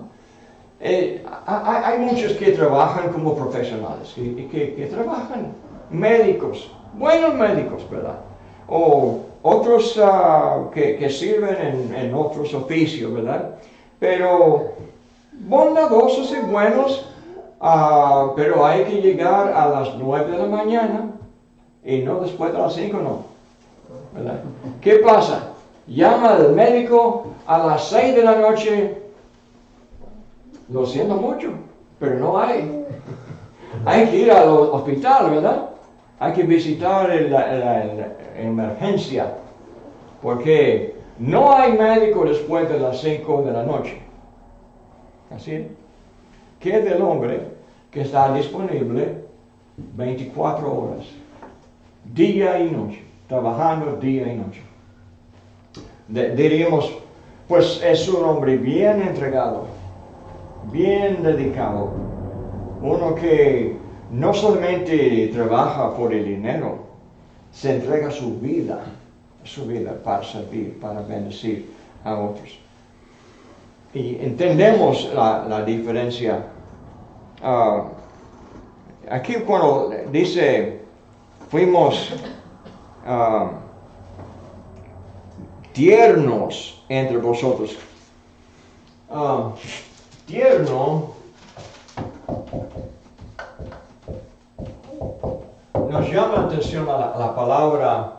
A: Hay muchos que trabajan como profesionales, que trabajan médicos, buenos médicos, ¿verdad? O otros que sirven en otros oficios, ¿verdad? Pero bondadosos y buenos, pero hay que llegar a las 9 de la mañana y no después de las 5, no, ¿verdad? ¿Qué pasa? Llama al médico a las 6 de la noche. Lo siento mucho, pero no hay. Hay que ir al hospital, ¿verdad? Hay que visitar la emergencia, porque no hay médico después de las 5 de la noche. Así es. ¿Qué del hombre que está disponible 24 horas, día y noche, trabajando día y noche? Diríamos, pues es un hombre bien entregado, bien dedicado, uno que no solamente trabaja por el dinero, se entrega su vida para servir, para bendecir a otros. Y entendemos la diferencia. Aquí cuando dice, fuimos tiernos entre vosotros. Tierno nos llama la atención la palabra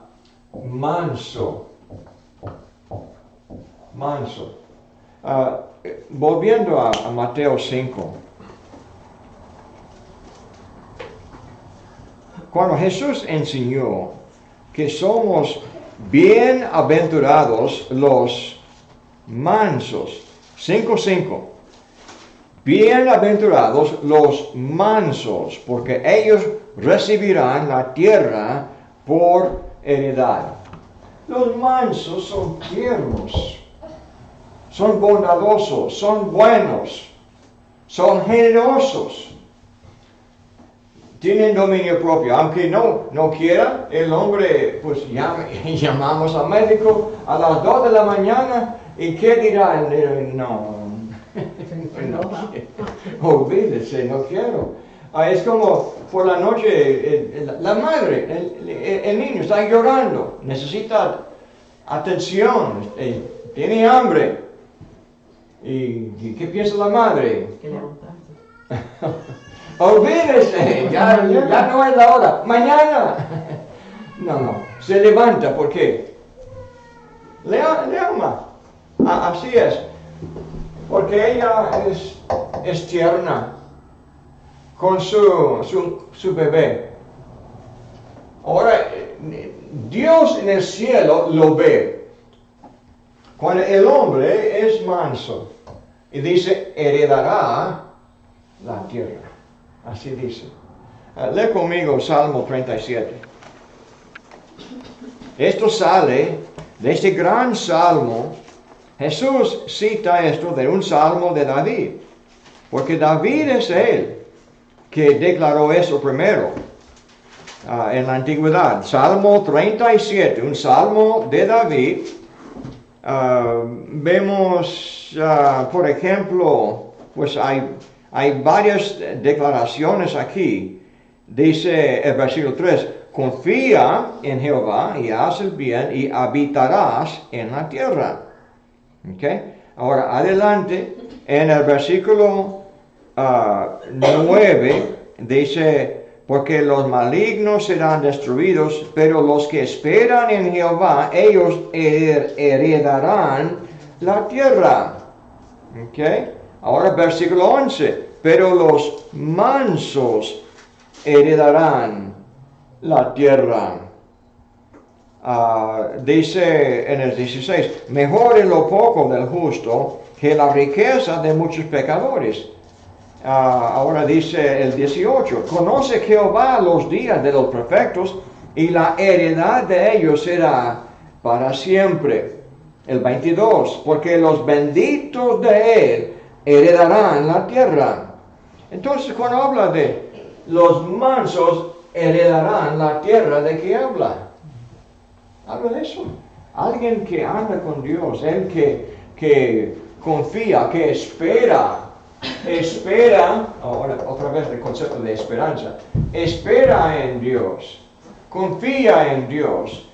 A: manso. Manso. Volviendo a Mateo 5. Cuando Jesús enseñó que somos bienaventurados los mansos. 5:5. Bienaventurados los mansos, porque ellos recibirán la tierra por heredad. Los mansos son tiernos, son bondadosos, son buenos, son generosos. Tienen dominio propio, aunque no quiera, el hombre, pues llamamos al médico a las 2 de la mañana y ¿qué dirá? No, olvídese, no quiero. Es como por la noche, la madre, el niño está llorando, necesita atención, tiene hambre. ¿Y qué piensa la madre?
C: Que levantarse.
A: Olvídese, ya no es la hora, mañana. No, se levanta, ¿por qué? Le ama, así es, porque ella es tierna con su bebé. Ahora, Dios en el cielo lo ve. Cuando el hombre es manso y dice, heredará la tierra. Así dice. Lee conmigo Salmo 37. Esto sale de este gran salmo. Jesús cita esto de un salmo de David. Porque David es él que declaró eso primero en la antigüedad. Salmo 37, un salmo de David. Vemos, por ejemplo, pues hay varias declaraciones aquí. Dice el versículo 3, confía en Jehová y haz el bien y habitarás en la tierra. ¿Okay? Ahora, adelante, en el versículo 9, dice, porque los malignos serán destruidos, pero los que esperan en Jehová, ellos heredarán la tierra. ¿Okay? Ahora versículo 11, pero los mansos heredarán la tierra. Dice en el 16, mejor es lo poco del justo que la riqueza de muchos pecadores. Ahora dice el 18, conoce Jehová los días de los perfectos y la heredad de ellos será para siempre. El 22, porque los benditos de él heredarán la tierra. Entonces, cuando habla de los mansos heredarán la tierra, ¿de qué habla? Habla de eso. Alguien que anda con Dios, el que confía, que espera, ahora otra vez el concepto de esperanza, espera en Dios, confía en Dios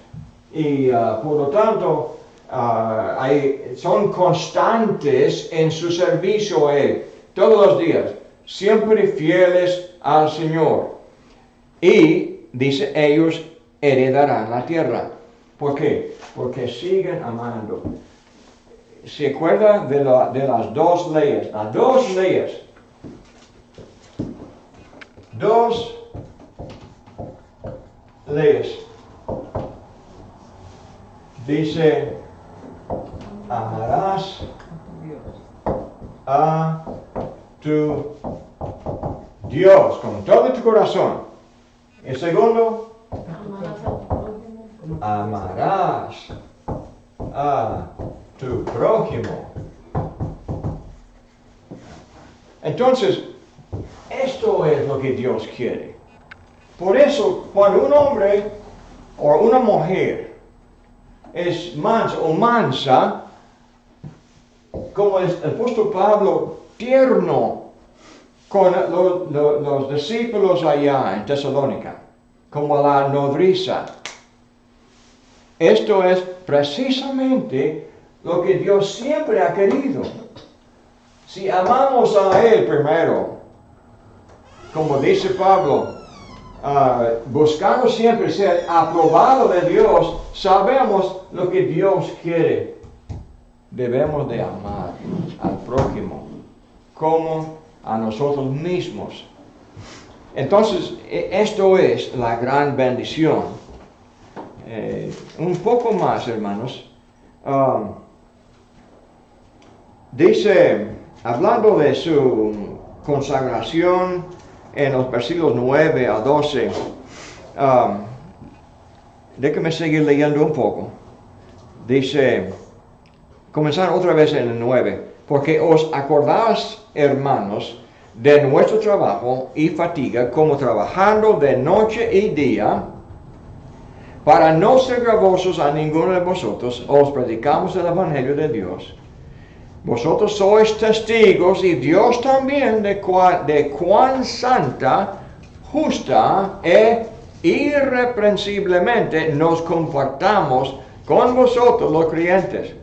A: y por lo tanto son constantes en su servicio a Él, todos los días, siempre fieles al Señor. Y dice, ellos heredarán la tierra. ¿Por qué? Porque siguen amando. ¿Se acuerda de las dos leyes? Las dos leyes. Dos leyes. Dice, amarás a tu Dios con todo tu corazón. El segundo, amarás a tu prójimo. Entonces, esto es lo que Dios quiere. Por eso, cuando un hombre o una mujer es manso o mansa, como el apóstol Pablo, tierno con los discípulos allá en Tesalónica, como la nodriza. Esto es precisamente lo que Dios siempre ha querido. Si amamos a Él primero, como dice Pablo, buscando siempre ser aprobado de Dios, sabemos lo que Dios quiere. Debemos de amar al prójimo como a nosotros mismos. Entonces, esto es la gran bendición. un poco más, hermanos. Dice, hablando de su consagración en los versículos 9 a 12, déjame seguir leyendo un poco. Dice, comenzar otra vez en el 9, porque os acordáis, hermanos, de nuestro trabajo y fatiga, como trabajando de noche y día, para no ser gravosos a ninguno de vosotros, os predicamos el Evangelio de Dios. Vosotros sois testigos, y Dios también, de cuán santa, justa e irreprensiblemente nos comportamos con vosotros los creyentes.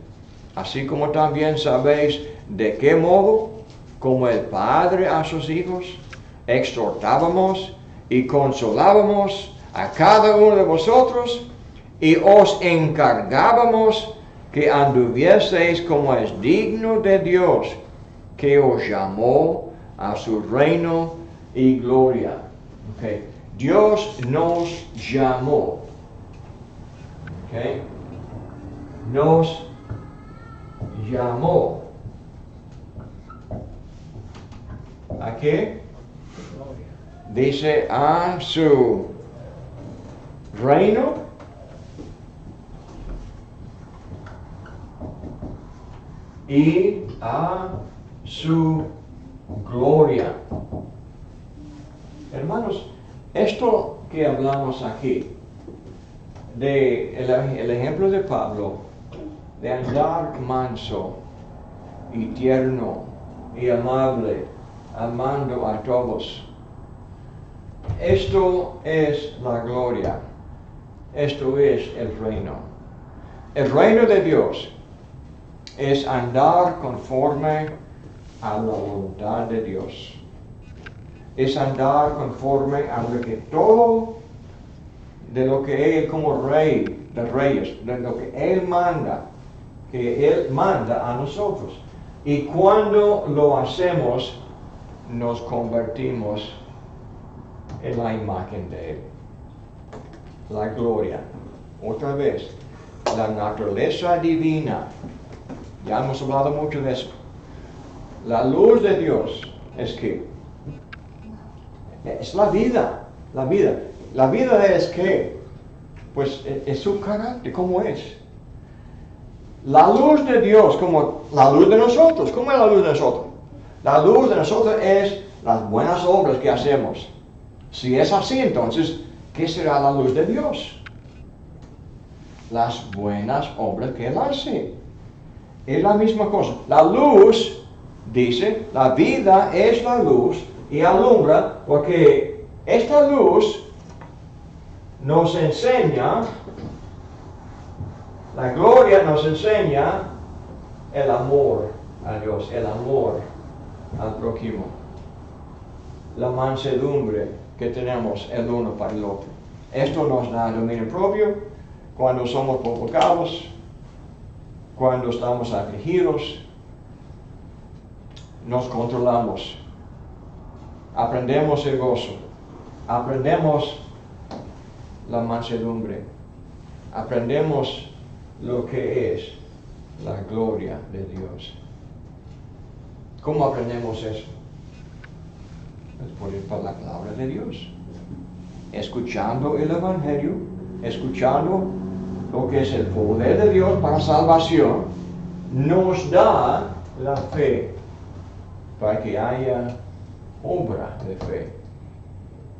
A: Así como también sabéis de qué modo, como el Padre a sus hijos, exhortábamos y consolábamos a cada uno de vosotros, y os encargábamos que anduvieseis como es digno de Dios, que os llamó a su reino y gloria. Okay. Dios nos llamó. Okay. Nos llamó. ¿A qué? Dice a su reino y a su gloria. Hermanos, esto que hablamos aquí, de el ejemplo de Pablo, de andar manso y tierno y amable, amando a todos. Esto es la gloria. Esto es el reino. El reino de Dios es andar conforme a la voluntad de Dios. Es andar conforme a lo que todo, de lo que Él como Rey de Reyes, de lo que Él manda, que Él manda a nosotros. Y cuando lo hacemos, nos convertimos en la imagen de Él. La gloria. Otra vez, la naturaleza divina. Ya hemos hablado mucho de eso. La luz de Dios es que es la vida. La vida. La vida es que, pues, es su carácter, como es. La luz de Dios, como la luz de nosotros. ¿Cómo es la luz de nosotros? La luz de nosotros es las buenas obras que hacemos. Si es así, entonces, ¿qué será la luz de Dios? Las buenas obras que Él hace. Es la misma cosa. La luz, dice, la vida es la luz y alumbra, porque esta luz nos enseña, la gloria nos enseña el amor a Dios, el amor al prójimo, la mansedumbre que tenemos el uno para el otro. Esto nos da dominio propio cuando somos provocados, cuando estamos afligidos, nos controlamos, aprendemos el gozo, aprendemos la mansedumbre, aprendemos lo que es la gloria de Dios. ¿Cómo aprendemos eso? Es por la palabra de Dios. Escuchando el Evangelio, escuchando lo que es el poder de Dios para salvación, nos da la fe para que haya obra de fe.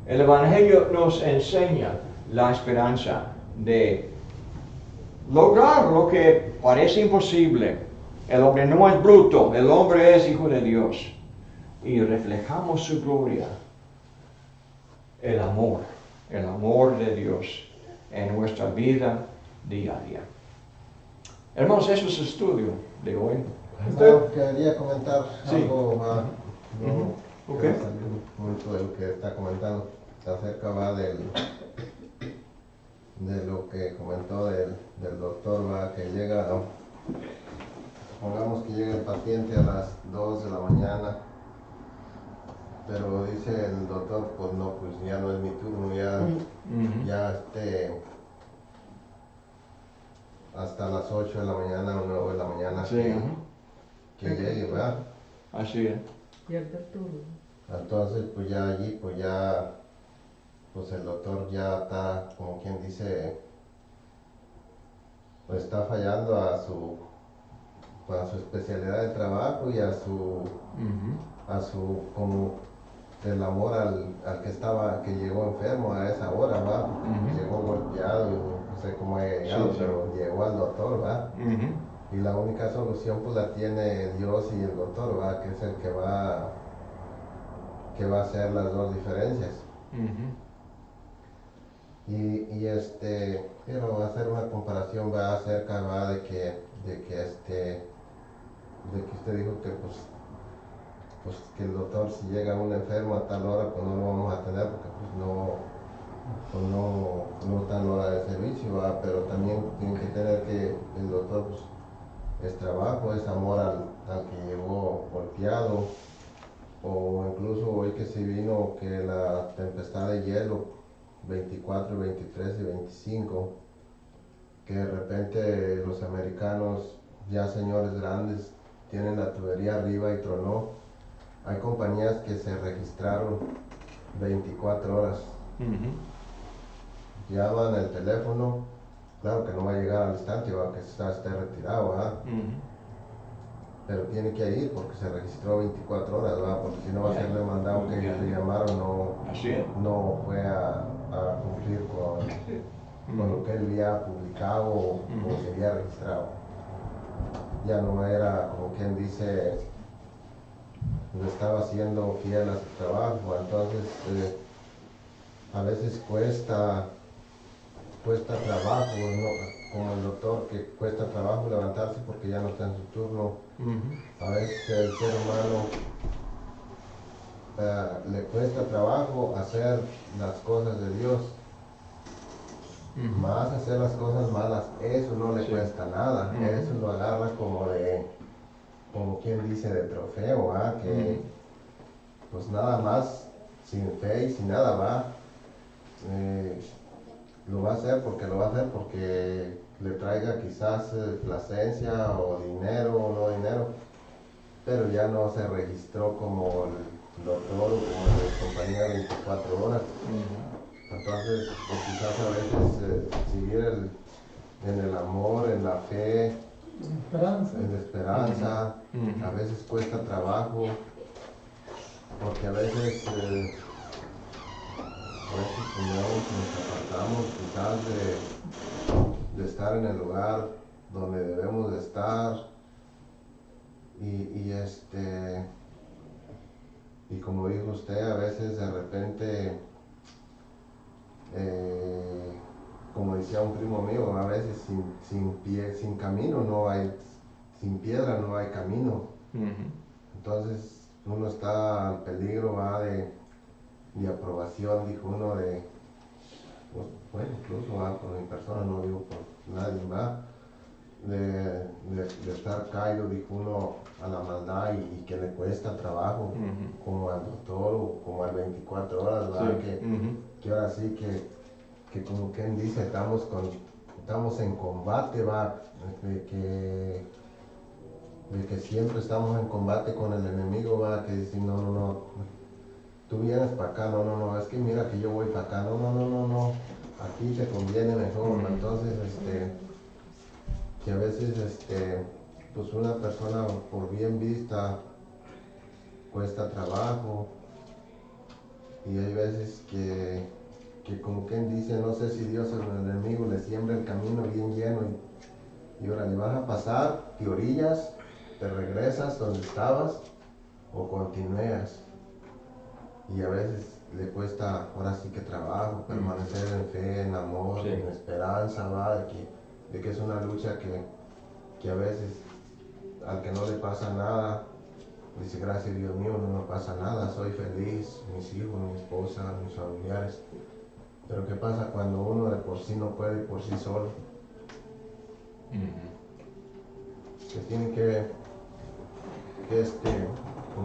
A: El Evangelio nos enseña la esperanza de lograr lo que parece imposible. El hombre no es bruto, el hombre es hijo de Dios. Y reflejamos su gloria, el amor de Dios en nuestra vida diaria. Hermanos, eso es el estudio de hoy.
E: Quería comentar algo más.
A: Okay.
E: Un punto de lo que está comentando. Se acerca va de lo que comentó del doctor, va, que llega, pongamos que llega el paciente a las 2 de la mañana, pero dice el doctor, pues no, pues ya no es mi turno, ya hasta las 8 de la mañana o 9 de la mañana
A: Sí,
E: que,
A: ajá.
E: que llegue, ¿verdad?
A: Así es.
C: Pierde el turno.
E: Entonces, pues ya allí, pues ya, pues el doctor ya está, como quien dice, pues está fallando pues, a su especialidad de trabajo y a su, como el amor al que llegó enfermo a esa hora, ¿va?
A: Ujú.
E: Llegó golpeado, y no sé cómo haya llegado,
A: Sí, sí.
E: pero llegó al doctor, ¿va?
A: Ujú.
E: Y la única solución pues la tiene Dios y el doctor, ¿va? Que es el que va a hacer las dos diferencias.
A: Ujú.
E: Quiero hacer una comparación, ¿va? Acerca, ¿va? De que usted dijo que pues que el doctor, si llega un enfermo a tal hora, pues no lo vamos a atender porque no está en hora de servicio, ¿va? Pero también tiene que tener que el doctor pues es trabajo, es amor al que llegó golpeado, o incluso hoy que se vino que la tempestad de hielo 24, 23 y 25, que de repente los americanos, ya señores grandes, tienen la tubería arriba y tronó. Hay compañías que se registraron 24 horas.
A: Ujú.
E: Llaman el teléfono, claro que no va a llegar al instante, va, que esté retirado, ¿verdad?
A: Ujú.
E: Pero tiene que ir porque se registró 24 horas, ¿verdad? Porque si no va a ser demandado que
A: Ya.
E: le llamaron,
A: Así es.
E: no fue a cumplir con lo que él había publicado o
A: Ujú.
E: se había registrado. Ya no era, como quien dice, no estaba siendo fiel a su trabajo. Entonces, a veces cuesta trabajo, ¿no? Como el doctor, que cuesta trabajo levantarse porque ya no está en su turno.
A: Ujú.
E: A veces el ser humano le cuesta trabajo hacer las cosas de Dios,
A: Ujú.
E: más hacer las cosas malas, eso no le
A: Sí.
E: cuesta nada,
A: Ujú.
E: eso lo agarra como quien dice, de trofeo, ¿va? Que
A: Ujú.
E: pues nada más, sin fe y sin nada, va. Lo va a hacer porque le traiga quizás placencia o dinero o no dinero, pero ya no se registró como el doctor o como la compañía 24 horas.
A: Ujú.
E: Entonces, pues quizás a veces seguir en el amor, en la fe,
B: Esperanza.
E: en la esperanza,
A: Ujú.
E: a veces cuesta trabajo, porque a veces soñamos, nos apartamos quizás de estar en el lugar donde debemos de estar y como dijo usted, a veces de repente, eh, como decía un primo mío, a veces sin camino no hay, sin piedra no hay camino.
A: Ujú.
E: Entonces uno está al peligro, va, de aprobación, dijo uno, pues, bueno, incluso va por mi persona, no digo por nadie más, de estar caído, dijo uno, a la maldad y que le cuesta trabajo,
A: Ujú.
E: como al doctor o como al 24 horas, ¿verdad?
A: Sí. Ujú.
E: Que ahora sí que como quien dice, estamos en combate, va, de que siempre estamos en combate con el enemigo, va, que dice, no, tú vienes para acá, no, es que mira que yo voy para acá, no, aquí te conviene mejor. Entonces, que a veces, pues una persona por bien vista cuesta trabajo, y hay veces que como quien dice, no sé si Dios o el enemigo le siembra el camino bien lleno y ahora le vas a pasar, te orillas, te regresas donde estabas o continúas. Y a veces le cuesta, ahora sí que trabajo, permanecer en fe, en amor,
A: Sí.
E: en esperanza, ¿va? De que es una lucha que a veces al que no le pasa nada, dice, gracias Dios mío, no me pasa nada, soy feliz, mis hijos, mi esposa, mis familiares. Pero ¿qué pasa cuando uno de por sí no puede por sí solo?
A: Ujú.
E: Que tiene que pues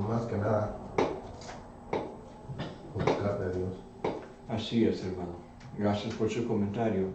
E: más que nada, buscar de Dios.
A: Así es, hermano. Gracias por su comentario.